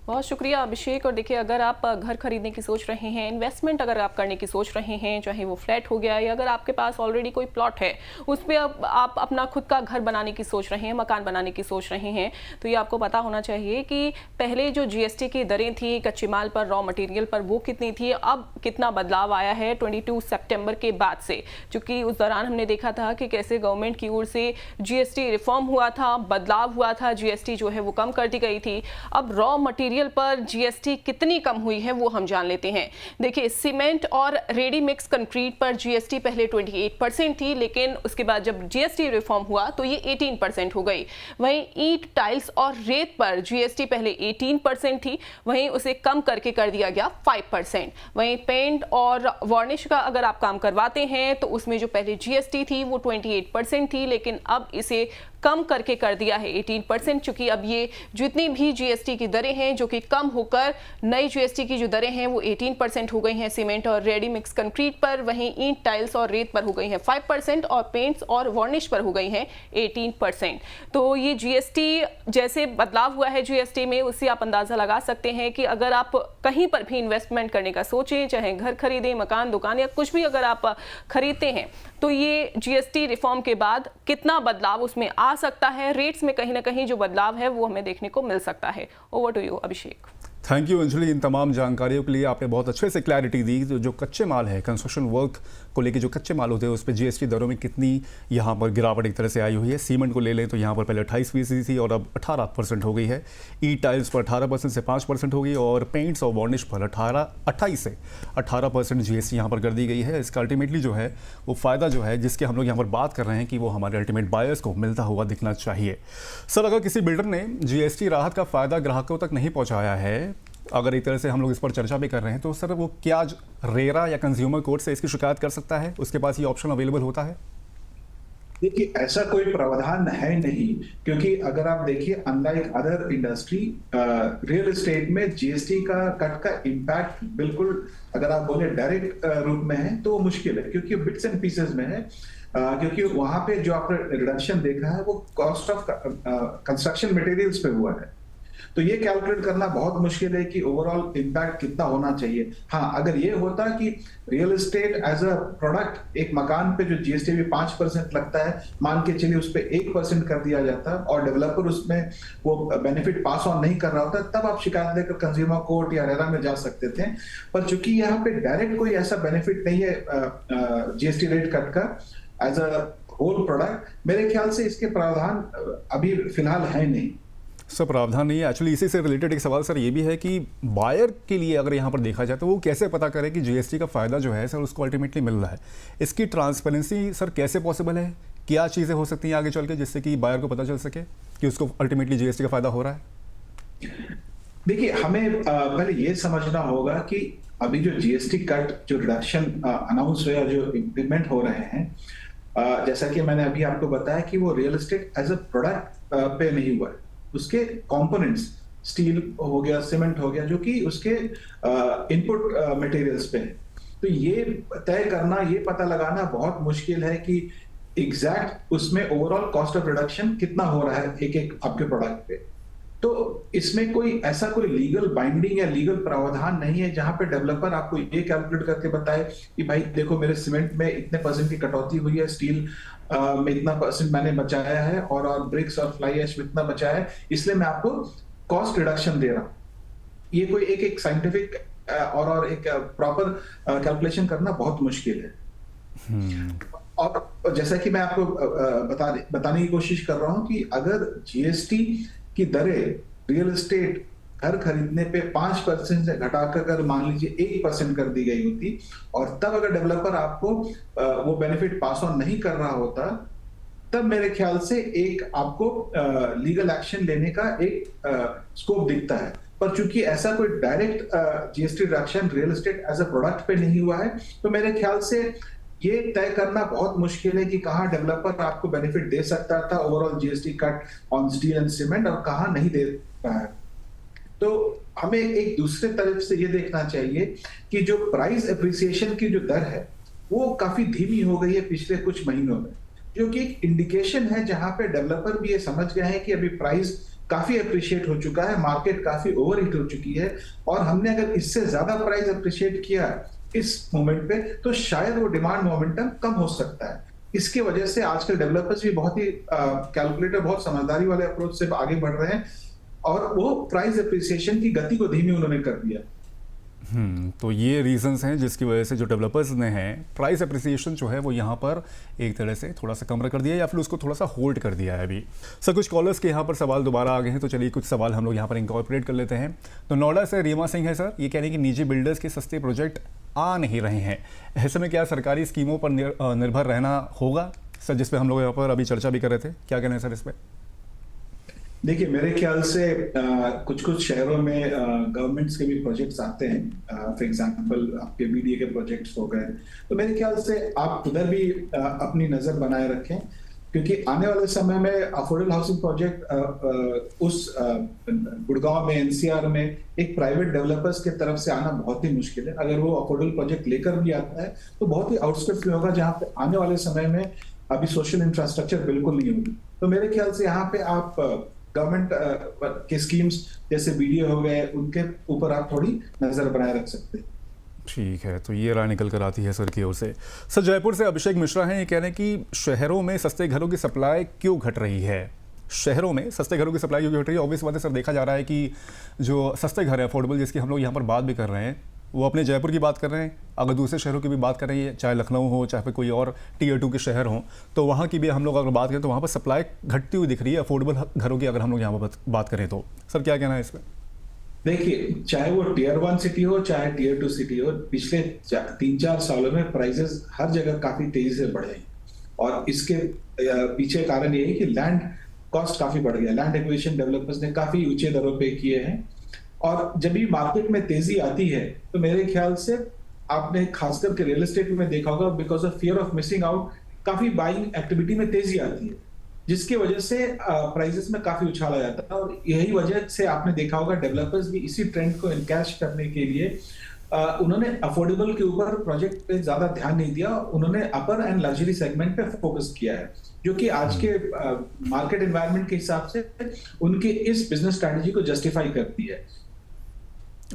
बहुत शुक्रिया अभिषेक। और देखिए, अगर आप घर खरीदने की सोच रहे हैं, इन्वेस्टमेंट अगर आप करने की सोच रहे हैं, चाहे वो फ्लैट हो गया या अगर आपके पास ऑलरेडी कोई प्लॉट है उस पर आप अपना खुद का घर बनाने की सोच रहे हैं, मकान बनाने की सोच रहे हैं, तो ये आपको पता होना चाहिए कि पहले जो जीएसटी की दरें थी कच्चे माल पर, रॉ मटेरियल पर, वो कितनी थी, अब कितना बदलाव आया है 22 सितंबर के बाद से। चूंकि उस दौरान हमने देखा था कि कैसे गवर्नमेंट की ओर से जीएसटी रिफॉर्म हुआ था, बदलाव हुआ था, जीएसटी जो है वो कम कर दी गई थी। अब रॉ मटेरियल पर जीएसटी कितनी कम हुई है वो हम जान लेते हैं। देखिए, सीमेंट और रेडी मिक्स कंक्रीट पर जीएसटी पहले 28% थी, लेकिन उसके बाद जब जीएसटी रिफॉर्म हुआ तो ये 18% हो गई। वहीं ईंट, टाइल्स और रेत पर जीएसटी पहले 18% थी, वहीं उसे कम करके कर दिया गया 5%। वहीं पेंट और वार्निश का अगर आप काम करवाते हैं तो उसमें जो पहले जीएसटी थी वो 28% थी, लेकिन अब इसे कम करके कर दिया है 18%। चूंकि अब ये जितनी भी जीएसटी की दरें हैं जो कि कम होकर नई जीएसटी की जो दरें हैं वो 18% हो गई हैं सीमेंट और रेडी मिक्स कंक्रीट पर, वहीं ईंट, टाइल्स और रेत पर हो गई हैं 5% और पेंट्स और वार्निश पर हो गई हैं 18%। तो ये जीएसटी जैसे बदलाव हुआ है जीएसटी में, उससे आप अंदाजा लगा सकते हैं कि अगर आप कहीं पर भी इन्वेस्टमेंट करने का सोचें, चाहे घर खरीदें, मकान, दुकान या कुछ भी अगर आप खरीदते हैं, तो ये जीएसटी रिफॉर्म के बाद कितना बदलाव उसमें आ सकता है, रेट्स में कहीं ना कहीं जो बदलाव है वो हमें देखने को मिल सकता है। Over to you Abhishek. Thank you Anjali, इन तमाम जानकारियों के लिए आपने बहुत अच्छे से क्लैरिटी दी। जो कच्चे माल है, कंस्ट्रक्शन वर्क को लेके जो कच्चे माल होते हैं उस पर जीएसटी दरों में कितनी यहाँ पर गिरावट एक तरह से आई हुई है। सीमेंट को ले लें तो यहाँ पर पहले 28% थी और अब 18% हो गई है। ई टाइल्स पर 18% से 5% हो गई और पेंट्स और वार्निश पर 28 से 18% जीएसटी यहाँ पर कर दी गई है। इसका अल्टीमेटली जो है वो फ़ायदा जो है जिसके हम लोग यहाँ पर बात कर रहे हैं कि वो हमारे अल्टीमेट बायर्स को मिलता हुआ दिखना चाहिए। सर, अगर किसी बिल्डर ने जीएसटी राहत का फ़ायदा ग्राहकों तक नहीं पहुँचाया है, अगर एक तरह से हम लोग इस पर चर्चा भी कर रहे हैं, तो सर वो क्या रेरा या कंज्यूमर कोर्ट से इसकी शिकायत कर सकता है? उसके पास ये ऑप्शन अवेलेबल होता है? देखिए, ऐसा कोई प्रावधान है नहीं, क्योंकि अगर आप देखिए unlike other industry, real estate में जीएसटी का कट का इम्पैक्ट बिल्कुल, अगर आप बोले डायरेक्ट रूप में है तो वो मुश्किल है, क्योंकि बिट्स एंड पीसेस में है। क्योंकि वहां पे जो आपने रिडक्शन देखा है वो कॉस्ट ऑफ कंस्ट्रक्शन मटेरियल्स पे हुआ है। तो ये कैलकुलेट करना बहुत मुश्किल है कि ओवरऑल इम्पैक्ट कितना होना चाहिए। हाँ, अगर ये होता कि real estate as a product, एक मकान पे जो जीएसटी भी 5% लगता है, मान के चलिए उस पर 1% कर दिया जाता और डेवलपर उसमें वो बेनिफिट पास ऑन नहीं कर रहा होता, तब आप शिकायत लेकर कंज्यूमर कोर्ट या रेरा में जा सकते थे। पर चूंकि यहाँ पे डायरेक्ट कोई ऐसा बेनिफिट नहीं है जीएसटी रेट कट का एज अ होल प्रोडक्ट, मेरे ख्याल से इसके प्रावधान अभी फिलहाल है नहीं। सर, प्रावधान नहीं है। एक्चुअली इसी से रिलेटेड एक सवाल सर ये भी है कि बायर के लिए अगर यहाँ पर देखा जाए तो वो कैसे पता करे कि जीएसटी का फ़ायदा जो है सर उसको अल्टीमेटली मिल रहा है। इसकी ट्रांसपेरेंसी सर कैसे पॉसिबल है? क्या चीज़ें हो सकती हैं आगे चल के जिससे कि बायर को पता चल सके कि उसको अल्टीमेटली जीएसटी का फ़ायदा हो रहा है? देखिए, हमें पहले ये समझना होगा कि अभी जो जीएसटी कट, जो रिडक्शन अनाउंस हुए, जो इम्प्लीमेंट हो रहे हैं, जैसा कि मैंने अभी आपको बताया कि वो real estate as a product पे नहीं हुआ है। उसके कंपोनेंट्स, स्टील हो गया, सीमेंट हो गया, जो कि उसके इनपुट मटेरियल्स पे है। तो ये तय करना, ये पता लगाना बहुत मुश्किल है कि एग्जैक्ट उसमें ओवरऑल कॉस्ट ऑफ रिडक्शन कितना हो रहा है एक एक आपके प्रोडक्ट पे। तो इसमें कोई ऐसा कोई लीगल बाइंडिंग या लीगल प्रावधान नहीं है जहां पे डेवलपर आपको ये कैलकुलेट करके बताए कि भाई देखो, मेरे सीमेंट में इतने % की कटौती हुई है, स्टील में इतना % मैंने बचाया है, और ब्रिक्स और फ्लाई ऐश में इतना बचाया है, इसलिए मैं आपको कॉस्ट रिडक्शन दे रहा हूं। ये कोई एक साइंटिफिक और एक प्रॉपर कैलकुलेशन करना बहुत मुश्किल है। और जैसा कि मैं आपको बताने की कोशिश कर रहा हूं कि अगर जीएसटी की दरें रियल एस्टेट घर खरीदने पे 5% से घटाकर अगर मान लीजिए 1% कर दी गई होती, और तब अगर डेवलपर आपको वो बेनिफिट पास ऑन नहीं कर रहा होता, तब मेरे ख्याल से एक आपको लीगल एक्शन लेने का एक स्कोप दिखता है। पर चूंकि ऐसा कोई direct GST reduction real estate as a product पे नहीं हुआ है, तो मेरे ख्याल से ये तय करना बहुत मुश्किल है कि कहाँ डेवलपर आपको बेनिफिट दे सकता था overall GST cut on steel and cement, और कहाँ नहीं दे रहा है। तो हमें एक दूसरे तरफ से ये देखना चाहिए कि जो प्राइस एप्रिसिएशन की जो दर है वो काफी धीमी हो गई है पिछले कुछ महीनों में, जो कि एक इंडिकेशन है जहां पे डेवलपर भी ये समझ गए हैं कि अभी प्राइस काफी अप्रिशिएट हो चुका है, मार्केट काफी ओवरहीट हो चुकी है, और हमने अगर इससे ज्यादा प्राइस अप्रिशिएट किया इस मोमेंट पे तो शायद वो डिमांड मोमेंटम कम हो सकता है। इसकी वजह से आजकल डेवलपर्स भी बहुत ही कैलकुलेटर, बहुत समझदारी वाले अप्रोच से आगे बढ़ रहे हैं, और वो प्राइस एप्रिसिएशन की गति को धीमी उन्होंने कर दिया। तो ये रीजंस हैं जिसकी वजह से जो डेवलपर्स ने हैं प्राइस एप्रिसिएशन जो है वो यहाँ पर एक तरह से थोड़ा सा कम कर दिया या फिर उसको थोड़ा सा होल्ड कर दिया है अभी। सर, कुछ कॉलर्स के यहाँ पर सवाल दोबारा आ गए हैं, तो चलिए कुछ सवाल हम लोग यहाँ पर इंकॉर्पोरेट कर लेते हैं। तो नोएडा से रीमा सिंह है सर, ये कह रहे हैं कि निजी बिल्डर्स के सस्ते प्रोजेक्ट आ नहीं रहे हैं, ऐसे में क्या सरकारी स्कीमों पर निर्भर रहना होगा सर, जिस पे हम लोग यहाँ पर अभी चर्चा भी कर रहे थे, क्या कहना है सर इस पर? देखिए, मेरे ख्याल से कुछ शहरों में गवर्नमेंट्स के भी प्रोजेक्ट्स आते हैं, फॉर एग्जांपल आपके बीडीए के प्रोजेक्ट्स हो गए, तो मेरे ख्याल से आप उधर भी अपनी नजर बनाए रखें, क्योंकि आने वाले समय में अफोर्डेबल हाउसिंग प्रोजेक्ट उस गुड़गांव में, एनसीआर में एक प्राइवेट डेवलपर्स के तरफ से आना बहुत ही मुश्किल है। अगर वो अफोर्डेबल प्रोजेक्ट लेकर भी आता है तो बहुत ही आउटस्कर्ट्स में होगा, जहाँ पे आने वाले समय में अभी सोशल इंफ्रास्ट्रक्चर बिल्कुल नहीं होगी। तो मेरे ख्याल से यहाँ पे आप गवर्नमेंट के स्कीम्स जैसे बीडीए हो गए, उनके ऊपर आप थोड़ी नजर बनाए रख सकते हैं। ठीक है, तो ये राय निकल कर आती है सर की ओर से। सर, जयपुर से अभिषेक मिश्रा हैं, ये कह रहे हैं कि शहरों में सस्ते घरों की सप्लाई क्यों घट रही है? शहरों में सस्ते घरों की सप्लाई क्यों घट रही है? ऑब्वियस बात है सर, देखा जा रहा है कि जो सस्ते घर है अफोर्डेबल, जिसकी हम लोग यहाँ पर बात भी कर रहे हैं, वो अपने जयपुर की बात कर रहे हैं, अगर दूसरे शहरों की भी बात कर रही है, चाहे लखनऊ हो, चाहे कोई और टियर 2 के शहर हों, तो वहाँ की भी हम लोग अगर बात करें तो वहाँ पर सप्लाई घटती हुई दिख रही है अफोर्डेबल घरों की, अगर हम लोग यहाँ पर बात करें तो। सर, क्या कहना है इस पर? देखिए, चाहे वो टियर 1 सिटी हो चाहे टियर 2 सिटी हो, पिछले 3-4 सालों में प्राइसेस हर जगह काफी तेजी से बढ़े हैं, और इसके पीछे कारण ये है कि लैंड कॉस्ट काफी बढ़ गया। लैंड एक्विजिशन डेवलपर्स ने काफी ऊंचे दरों पे किए हैं, और जब भी मार्केट में तेजी आती है तो मेरे ख्याल से आपने खासकर के रियल एस्टेट में देखा होगा, because of fear of missing out काफी बाइंग एक्टिविटी में तेजी आती है, जिसकी वजह से प्राइसेस में काफी उछाल आ जाता है। और यही वजह से आपने देखा होगा डेवलपर्स भी इसी ट्रेंड को इनकैश करने के लिए उन्होंने अफोर्डेबल के ऊपर प्रोजेक्ट पे ज्यादा ध्यान नहीं दिया, उन्होंने अपर एंड लग्जरी सेगमेंट पे फोकस किया है, जो कि आज के मार्केट एनवायरनमेंट के हिसाब से उनके इस बिजनेस स्ट्रैटेजी को जस्टिफाई करती है।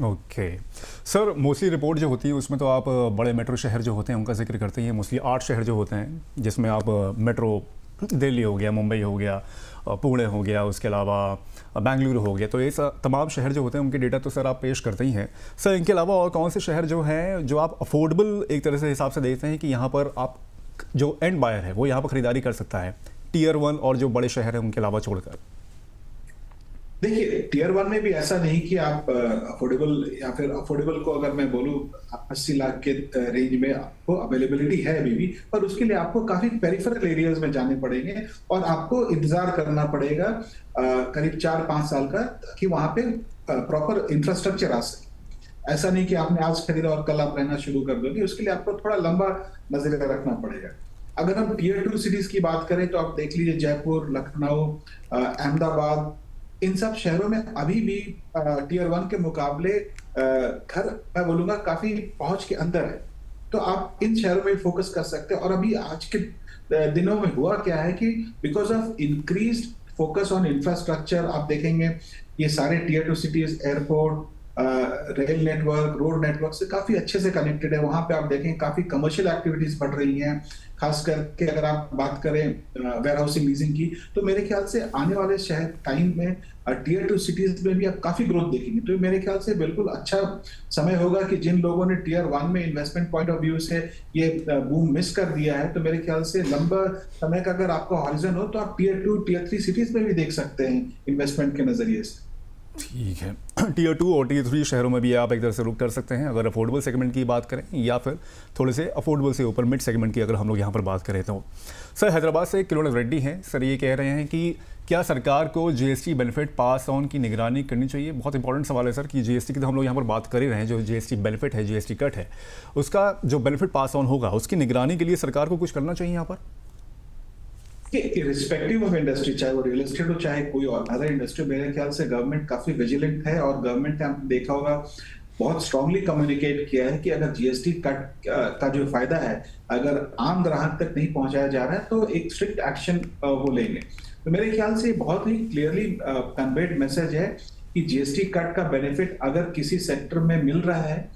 ओके सर, मोस्टली रिपोर्ट जो होती है उसमें तो आप बड़े मेट्रो शहर जो होते हैं उनका जिक्र करते हैं, मोस्टली 8 शहर जो होते हैं जिसमें आप मेट्रो दिल्ली हो गया, मुंबई हो गया, पुणे हो गया, उसके अलावा बेंगलुरु हो गया, तो ये तमाम शहर जो होते हैं उनके डेटा तो सर आप पेश करते ही हैं। सर इनके अलावा और कौन से शहर जो हैं जो आप अफोर्डेबल एक तरह से हिसाब से देखते हैं कि यहाँ पर आप जो एंड बायर है वो यहाँ पर खरीदारी कर सकता है, Tier 1 और जो बड़े शहर हैं उनके अलावा छोड़कर? देखिए, Tier 1 में भी ऐसा नहीं कि आप अफोर्डेबल, या फिर अफोर्डेबल को अगर मैं बोलूं 80 लाख के रेंज में आपको अवेलेबिलिटी है अभी भी, पर उसके लिए आपको काफी पेरिफेरल एरियाज में जाने पड़ेंगे और आपको इंतजार करना पड़ेगा करीब 4-5 साल का, कि वहां पे प्रॉपर इंफ्रास्ट्रक्चर आ सके। ऐसा नहीं कि आपने आज खरीदा और कल आप रहना शुरू कर दोगे, उसके लिए आपको थोड़ा लंबा नजरिया रखना पड़ेगा। अगर हम Tier 2 सिटीज की बात करें तो आप देख लीजिए जयपुर, लखनऊ, अहमदाबाद, इन सब शहरों में अभी भी Tier 1 के मुकाबले घर मैं बोलूंगा काफी पहुंच के अंदर है, तो आप इन शहरों में फोकस कर सकते हैं। और अभी आज के दिनों में हुआ क्या है कि because of increased focus on infrastructure, आप देखेंगे ये सारे Tier 2 cities airport, rail network, road network से काफी अच्छे से कनेक्टेड है। वहां पे आप देखें काफी कमर्शियल एक्टिविटीज बढ़ रही हैं, खास करके अगर आप बात करें वेयर हाउसिंग लीजिंग की, तो मेरे ख्याल से आने वाले शहर टाइम में Tier 2 सिटीज में भी आप काफी ग्रोथ देखेंगे। तो मेरे ख्याल से बिल्कुल अच्छा समय होगा कि जिन लोगों ने Tier 1 में इन्वेस्टमेंट पॉइंट ऑफ व्यू से ये बूम मिस कर दिया है, तो मेरे ख्याल से लंबा समय का अगर आपका हॉरिजन हो तो आप Tier 2, Tier 3 सिटीज में भी देख सकते हैं इन्वेस्टमेंट के नजरिए से। ठीक है, Tier 2 और Tier 3 शहरों में भी आप एक तरह से रुक कर सकते हैं अगर अफोर्डेबल सेगमेंट की बात करें, या फिर थोड़े से अफोर्डेबल से ऊपर मिड सेगमेंट की अगर हम लोग यहाँ पर बात करें तो। सर हैदराबाद से किरण रेड्डी हैं, सर ये कह रहे हैं कि क्या सरकार को GST बेनिफिट पास ऑन की निगरानी करनी चाहिए? बहुत इंपॉर्टेंट सवाल है सर कि GST की तो हम लोग यहाँ पर बात कर ही रहे हैं, जो GST बेनिफिट है, GST कट है, उसका जो बेनिफिट पास ऑन होगा उसकी निगरानी के लिए सरकार को कुछ करना चाहिए यहाँ पर? रिस्पेक्टिव ऑफ इंडस्ट्री, चाहे वो रियल एस्टेट हो चाहे कोई और अदर इंडस्ट्री, मेरे ख्याल से गवर्नमेंट काफी विजिलेंट है और गवर्नमेंट ने आपने देखा होगा बहुत स्ट्रांगली कम्युनिकेट किया है कि अगर GST कट का जो फायदा है अगर आम ग्राहक तक नहीं पहुंचाया जा रहा है तो एक स्ट्रिक्ट एक्शन वो लेंगे। तो मेरे ख्याल से बहुत ही क्लियरली कन्वेड मैसेज है कि GST कट का बेनिफिट अगर किसी सेक्टर में मिल रहा है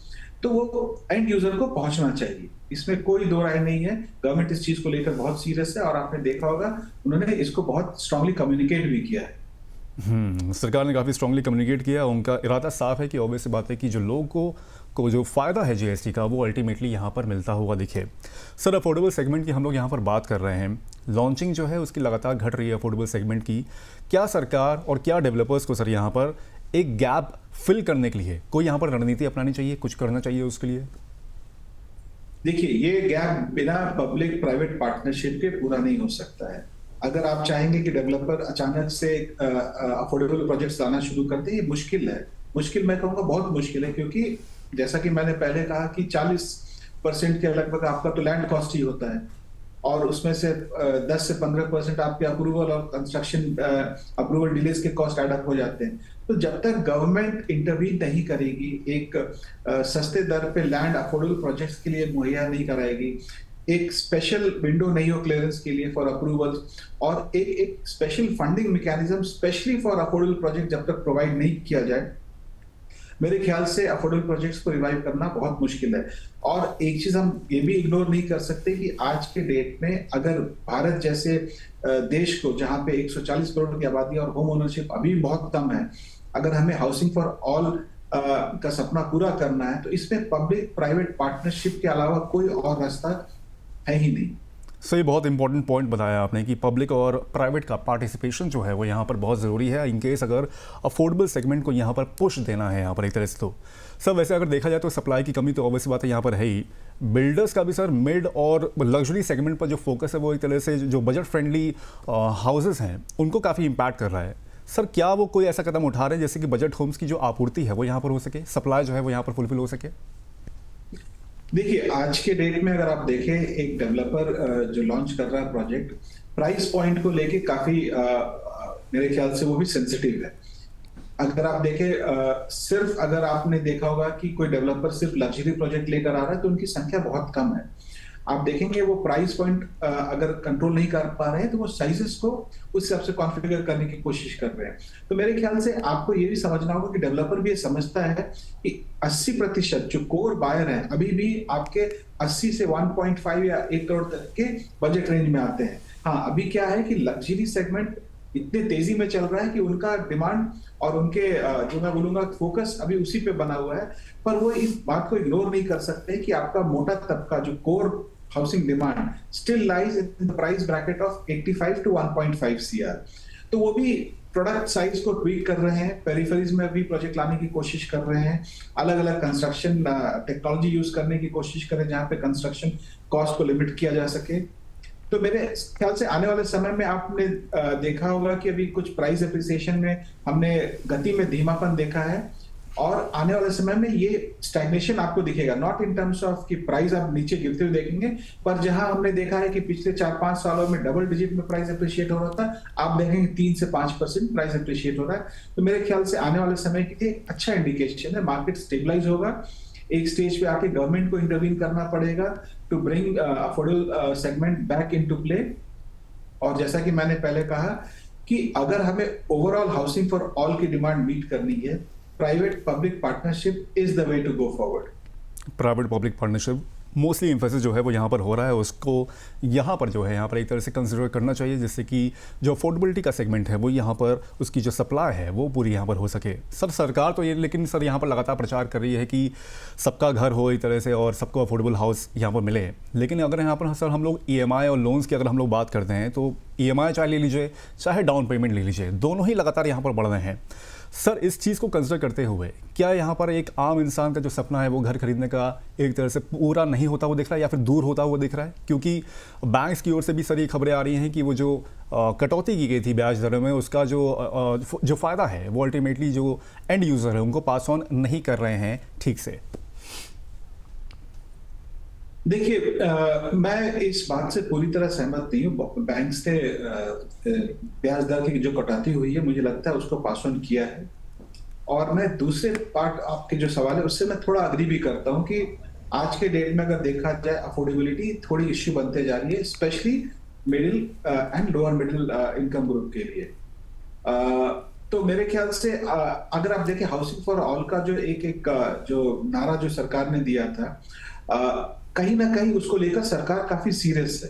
तो वो एंड यूजर को पहुंचना चाहिए, इसमें कोई दो राय नहीं है। गवर्नमेंट इस चीज को लेकर बहुत सीरियस है और आपने देखा होगा उन्होंने इसको बहुत स्ट्रांगली कम्युनिकेट भी किया है। सरकार ने काफ़ी स्ट्रांगली कम्युनिकेट किया, उनका इरादा साफ है कि ऑब्वियस बात है कि जो लोगों को जो फ़ायदा है GST का वो अल्टीमेटली यहाँ पर मिलता हुआ दिखे। सर अफोर्डेबल सेगमेंट की हम लोग यहाँ पर बात कर रहे हैं, लॉन्चिंग जो है उसकी लगातार घट रही है अफोर्डेबल सेगमेंट की। क्या सरकार और क्या डेवलपर्स को सर यहाँ पर एक गैप फिल करने के लिए कोई यहाँ पर रणनीति अपनानी चाहिए, कुछ करना चाहिए उसके लिए? देखिए, ये गैप बिना पब्लिक प्राइवेट पार्टनरशिप के पूरा नहीं हो सकता है। अगर आप चाहेंगे कि डेवलपर अचानक से अफोर्डेबल प्रोजेक्ट्स लाना शुरू करते हैं, ये मुश्किल है। मुश्किल मैं कहूँगा बहुत मुश्किल है, क्योंकि जैसा कि मैंने पहले कहा कि 40% के लगभग आपका तो लैंड कॉस्ट ही होता है और उसमें से 10 से 15% आपके अप्रूवल और कंस्ट्रक्शन अप्रूवल डिलेज के कॉस्ट ऐड अप हो जाते हैं। तो जब तक गवर्नमेंट इंटरवीन नहीं करेगी, एक सस्ते दर पे लैंड अफोर्डेबल प्रोजेक्ट्स के लिए मुहैया नहीं कराएगी, एक स्पेशल विंडो नहीं हो क्लियरेंस के लिए फॉर अप्रूवल, और एक special funding mechanism specially for affordable project जब तक प्रोवाइड नहीं किया जाए, मेरे ख्याल से अफोर्डेबल प्रोजेक्ट्स को रिवाइव करना बहुत मुश्किल है। और एक चीज हम ये भी इग्नोर नहीं कर सकते कि आज के डेट में अगर भारत जैसे देश को, जहां पे 140 करोड़ की आबादी और होम ओनरशिप अभी बहुत कम है, अगर हमें हाउसिंग फॉर ऑल का सपना पूरा करना है तो इसमें पब्लिक प्राइवेट पार्टनरशिप के अलावा कोई और रास्ता है ही नहीं। सही, बहुत इंपॉर्टेंट पॉइंट बताया आपने कि पब्लिक और प्राइवेट का पार्टिसिपेशन जो है वो यहाँ पर बहुत ज़रूरी है इन केस अगर अफोर्डेबल सेगमेंट को यहाँ पर पुश देना है यहाँ पर एक तरह से। तो सर वैसे अगर देखा जाए तो सप्लाई की कमी तो ऑब्वियस बात है यहाँ पर है ही, बिल्डर्स का भी सर मिड और लग्जरी सेगमेंट पर जो फोकस है वो एक तरह से जो बजट फ्रेंडली हाउसेस हैं उनको काफ़ी इम्पैक्ट कर रहा है। सर क्या वो कोई ऐसा कदम उठा रहे हैं जैसे कि बजट होम्स की जो आपूर्ति है वो यहाँ पर हो सके, सप्लाई जो है वो यहाँ पर फुलफिल हो सके? देखिए, आज के डेट में अगर आप देखें, एक डेवलपर जो लॉन्च कर रहा है प्रोजेक्ट, प्राइस पॉइंट को लेके काफी मेरे ख्याल से वो भी सेंसिटिव है। अगर आप देखें सिर्फ अगर आपने देखा होगा कि कोई डेवलपर सिर्फ लग्जरी प्रोजेक्ट लेकर आ रहा है तो उनकी संख्या बहुत कम है। आप देखेंगे वो प्राइस पॉइंट अगर कंट्रोल नहीं कर पा रहे हैं तो वो साइजेस को उस हिसाब से कॉन्फ़िगर करने की कोशिश कर रहे हैं। तो मेरे ख्याल से आपको ये भी समझना होगा कि डेवलपर भी ये समझता है कि 80% जो कोर बायर हैं अभी भी आपके 80 से 1.5 या 1 करोड़ तक के बजट रेंज में आते हैं। हाँ, अभी क्या है कि लग्जरी सेगमेंट इतने तेजी में चल रहा है कि उनका डिमांड और उनके जो मैं बोलूंगा फोकस अभी उसी पे बना हुआ है, पर वो इस बात को इग्नोर नहीं कर सकते कि आपका मोटा तबका जो core housing demand still lies in the price bracket of 85 to 1.5 CR। तो वो भी प्रोडक्ट साइज को ट्वीक कर रहे हैं, पेरिफेरीज में भी प्रोजेक्ट लाने की कोशिश कर रहे हैं, अलग अलग कंस्ट्रक्शन टेक्नोलॉजी यूज करने की कोशिश करें जहां पे कंस्ट्रक्शन कॉस्ट को लिमिट किया जा सके। तो मेरे ख्याल से आने वाले समय में आपने देखा होगा कि अभी कुछ प्राइस एप्रिसिएशन में हमने गति में धीमापन देखा है और आने वाले समय में ये स्टैग्नेशन आपको दिखेगा, नॉट इन टर्म्स ऑफ कि प्राइस आप नीचे गिरते हुए देखेंगे, पर जहां हमने देखा है कि पिछले 4-5 सालों में डबल डिजिट में प्राइस एप्रिशिएट हो रहा था, आप देखेंगे 3 से 5% प्राइस एप्रिशिएट हो रहा है। तो मेरे ख्याल से आने वाले समय के लिए अच्छा इंडिकेशन है, मार्केट स्टेबलाइज होगा। एक स्टेज पे आके गवर्नमेंट को इंटरवीन करना पड़ेगा to bring affordable segment back into play. और जैसा कि मैंने पहले कहा कि अगर हमें ओवरऑल हाउसिंग फॉर ऑल की डिमांड मीट करनी है, private public partnership is the way to go forward. Private public partnership mostly emphasis जो है वो यहाँ पर हो रहा है, उसको यहाँ पर जो है यहाँ पर एक तरह से कंसिडर करना चाहिए, जिससे कि जो अफोर्डेबिलिटी का सेगमेंट है वो यहाँ पर उसकी जो सप्लाई है वो पूरी यहाँ पर हो सके। सर सरकार तो ये लेकिन सर यहाँ पर लगातार प्रचार कर रही है कि सबका घर हो एक तरह से और सबको अफोर्डेबल हाउस यहाँ पर मिले, लेकिन अगर यहाँ पर सर हम लोग EMI और लोन्स की अगर हम लोग बात करते हैं तो EMI चाहे ले लीजिए चाहे डाउन पेमेंट ले लीजिए, दोनों ही लगातार यहाँ पर बढ़ रहे हैं। सर इस चीज़ को कंसिडर करते हुए क्या यहाँ पर एक आम इंसान का जो सपना है वो घर खरीदने का एक तरह से पूरा नहीं होता वो दिख रहा है या फिर दूर होता हुआ दिख रहा है? क्योंकि बैंक्स की ओर से भी सर ये खबरें आ रही हैं कि वो जो कटौती की गई थी ब्याज दरों में उसका जो फ़ायदा है वो अल्टीमेटली जो एंड यूज़र है उनको पास ऑन नहीं कर रहे हैं ठीक से। देखिए, मैं इस बात से पूरी तरह सहमत नहीं हूँ। बैंक्स ने ब्याज दर की जो कटौती हुई है मुझे लगता है उसको पास ऑन किया है, और मैं दूसरे पार्ट आपके जो सवाल है उससे मैं थोड़ा अग्री भी करता हूँ कि आज के डेट में अगर देखा जाए अफोर्डेबिलिटी थोड़ी इश्यू बनते जा रही है, specially middle and lower middle income group के लिए। तो मेरे ख्याल से अगर आप देखें हाउसिंग फॉर ऑल का जो नारा जो सरकार ने दिया था, कहीं ना कहीं उसको लेकर सरकार काफी सीरियस है।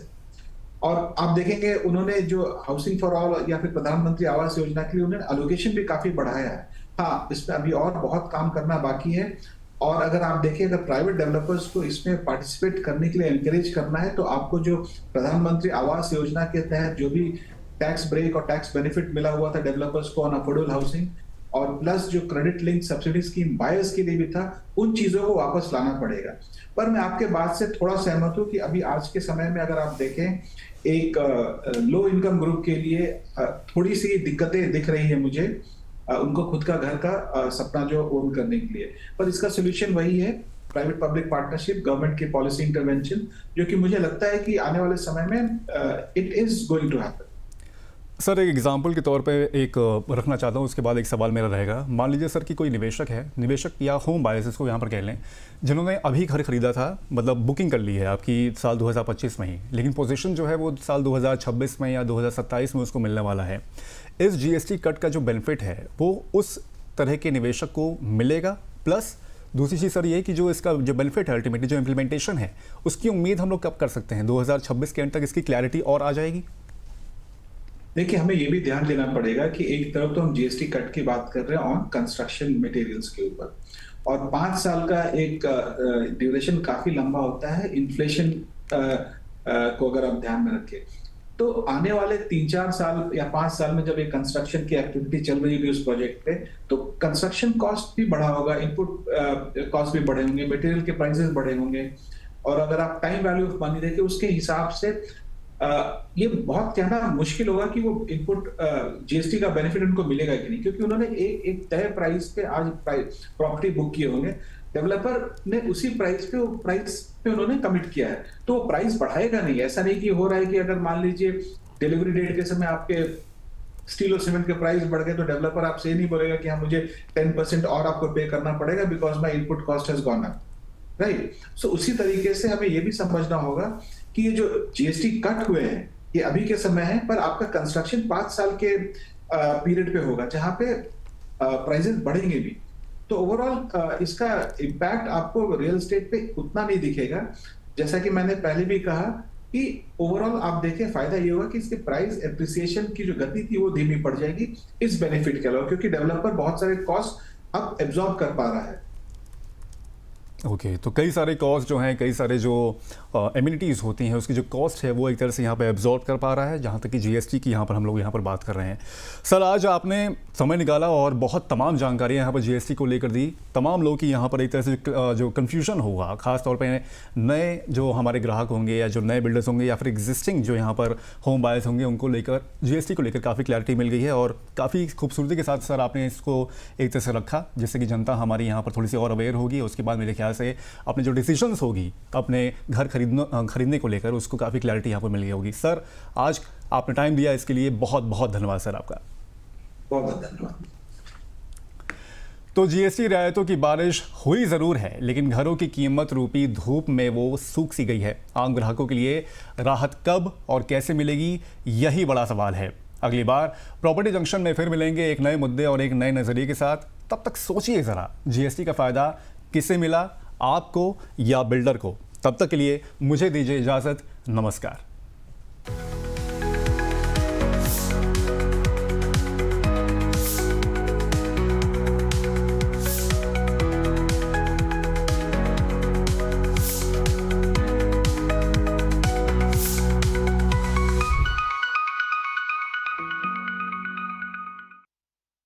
और आप देखेंगे उन्होंने जो हाउसिंग फॉर ऑल या फिर प्रधानमंत्री आवास योजना के लिए उन्होंने एलोकेशन भी काफी बढ़ाया है। हाँ, इसमें अभी और बहुत काम करना बाकी है, और अगर आप देखें अगर प्राइवेट डेवलपर्स को इसमें पार्टिसिपेट करने के लिए एनकरेज करना है तो आपको जो प्रधानमंत्री आवास योजना के तहत जो भी टैक्स ब्रेक और टैक्स बेनिफिट मिला हुआ था डेवलपर्स को ऑन अफोर्डेबल हाउसिंग, और प्लस जो credit link subsidy scheme buyers के लिए भी था, उन चीजों को वापस लाना पड़ेगा। पर मैं आपके बात से थोड़ा सहमत हूं कि अभी आज के समय में अगर आप देखें एक लो इनकम ग्रुप के लिए थोड़ी सी दिक्कतें दिख रही है मुझे, उनको खुद का घर का सपना जो ओन करने के लिए। पर इसका सोल्यूशन वही है, प्राइवेट पब्लिक पार्टनरशिप, गवर्नमेंट की पॉलिसी इंटरवेंशन, जो कि मुझे लगता है कि आने वाले समय में it is going to happen. Sir एक एग्जाम्पल के तौर पे एक रखना चाहता हूँ, उसके बाद एक सवाल मेरा रहेगा। मान लीजिए सर कि कोई निवेशक या होम बायर्स इसको यहाँ पर कह लें, जिन्होंने अभी घर खरीदा था, मतलब बुकिंग कर ली है आपकी साल 2025 में ही, लेकिन पोजीशन जो है वो साल 2026 में या 2027 में उसको मिलने वाला है। इस GST कट का जो बेनिफिट है वो उस तरह के निवेशक को मिलेगा, प्लस दूसरी चीज़ सर ये कि जो इसका जो बेनिफिट है अल्टीमेटली जो इम्प्लीमेंटेशन है उसकी उम्मीद हम लोग कब कर सकते हैं? 2026 के एंड तक इसकी क्लैरिटी और आ जाएगी? देखिए, हमें ये भी ध्यान देना पड़ेगा कि एक तरफ तो हम GST कट की बात कर रहे हैं ऑन कंस्ट्रक्शन मटेरियल्स के ऊपर, और 5 साल का एक ड्यूरेशन काफी लंबा होता है इन्फ्लेशन को अगर आप ध्यान में रखें तो आने वाले 3-4 साल या 5 साल में जब एक कंस्ट्रक्शन की एक्टिविटी चल रही होगी उस प्रोजेक्ट पे, तो कंस्ट्रक्शन कॉस्ट भी बढ़ा होगा, इनपुट कॉस्ट भी बढ़े होंगे, मटेरियल के प्राइसेस बढ़े होंगे, और अगर आप टाइम वैल्यू ऑफ मनी देखें उसके हिसाब से ये बहुत कहना मुश्किल होगा कि वो इनपुट GST का बेनिफिट उनको मिलेगा कि नहीं, क्योंकि उन्होंने एक तय प्राइस पे आज प्रॉपर्टी बुक किए होंगे, डेवलपर ने उसी प्राइस पे उन्होंने कमिट किया है, तो वो प्राइस बढ़ाएगा नहीं। ऐसा नहीं कि हो रहा है कि अगर मान लीजिए डिलीवरी डेट के समय आपके स्टील और सीमेंट के प्राइस बढ़ गए तो डेवलपर आपसे ये नहीं बोलेगा कि हाँ मुझे 10% और आपको पे करना पड़ेगा because my input cost has gone up, right. So उसी तरीके से हमें ये भी समझना होगा कि ये जो जीएसटी कट हुए हैं ये अभी के समय है, पर आपका कंस्ट्रक्शन 5 साल के पीरियड पे होगा जहां पे प्राइसेस बढ़ेंगे भी। तो ओवरऑल इसका इम्पैक्ट आपको रियल एस्टेट पे उतना नहीं दिखेगा। जैसा कि मैंने पहले भी कहा कि ओवरऑल आप देखें फायदा ये होगा कि इसके प्राइस एप्रिसिएशन की जो गति थी वो धीमी पड़ जाएगी इस बेनिफिट के अलावा, क्योंकि डेवलपर बहुत सारे कॉस्ट अब एब्जॉर्ब कर पा रहा है। ओके तो कई सारे कॉस्ट जो हैं, कई सारे जो एमिनिटीज़ होती हैं उसकी जो कॉस्ट है वो एक तरह से यहाँ पे एब्जॉर्ब कर पा रहा है, जहाँ तक कि जीएसटी की यहाँ पर हम लोग यहाँ पर बात कर रहे हैं। सर आज आपने समय निकाला और बहुत तमाम जानकारी यहाँ पर जीएसटी को लेकर दी। तमाम लोग की यहाँ पर एक तरह से जो कन्फ्यूजन होगा, ख़ास तौर पे नए जो हमारे ग्राहक होंगे या जो नए बिल्डर्स होंगे या फिर एग्जिस्टिंग जो यहाँ पर होम बायर्स होंगे, उनको लेकर जीएसटी को लेकर काफ़ी क्लैरिटी मिल गई है और काफ़ी खूबसूरती के साथ सर आपने इसको एक तरह से रखा जिससे कि जनता हमारी यहाँ पर थोड़ी सी और अवेयर होगी। उसके बाद मेरे ख्याल से अपने जो डिसीजंस होगी अपने घर खरीदने को लेकर उसको काफ़ी क्लैरिटी यहाँ पर मिल गई होगी। सर आज आपने टाइम दिया इसके लिए बहुत बहुत धन्यवाद सर आपका। बहुत बहुत धन्यवाद। तो जीएसटी रियायतों की बारिश हुई ज़रूर है, लेकिन घरों की कीमत रूपी धूप में वो सूख सी गई है। आम ग्राहकों के लिए राहत कब और कैसे मिलेगी, यही बड़ा सवाल है। अगली बार प्रॉपर्टी जंक्शन में फिर मिलेंगे एक नए मुद्दे और एक नए नज़रिए के साथ। तब तक सोचिए ज़रा, जीएसटी का फ़ायदा किसे मिला, आपको या बिल्डर को। तब तक के लिए मुझे दीजिए इजाज़त। नमस्कार।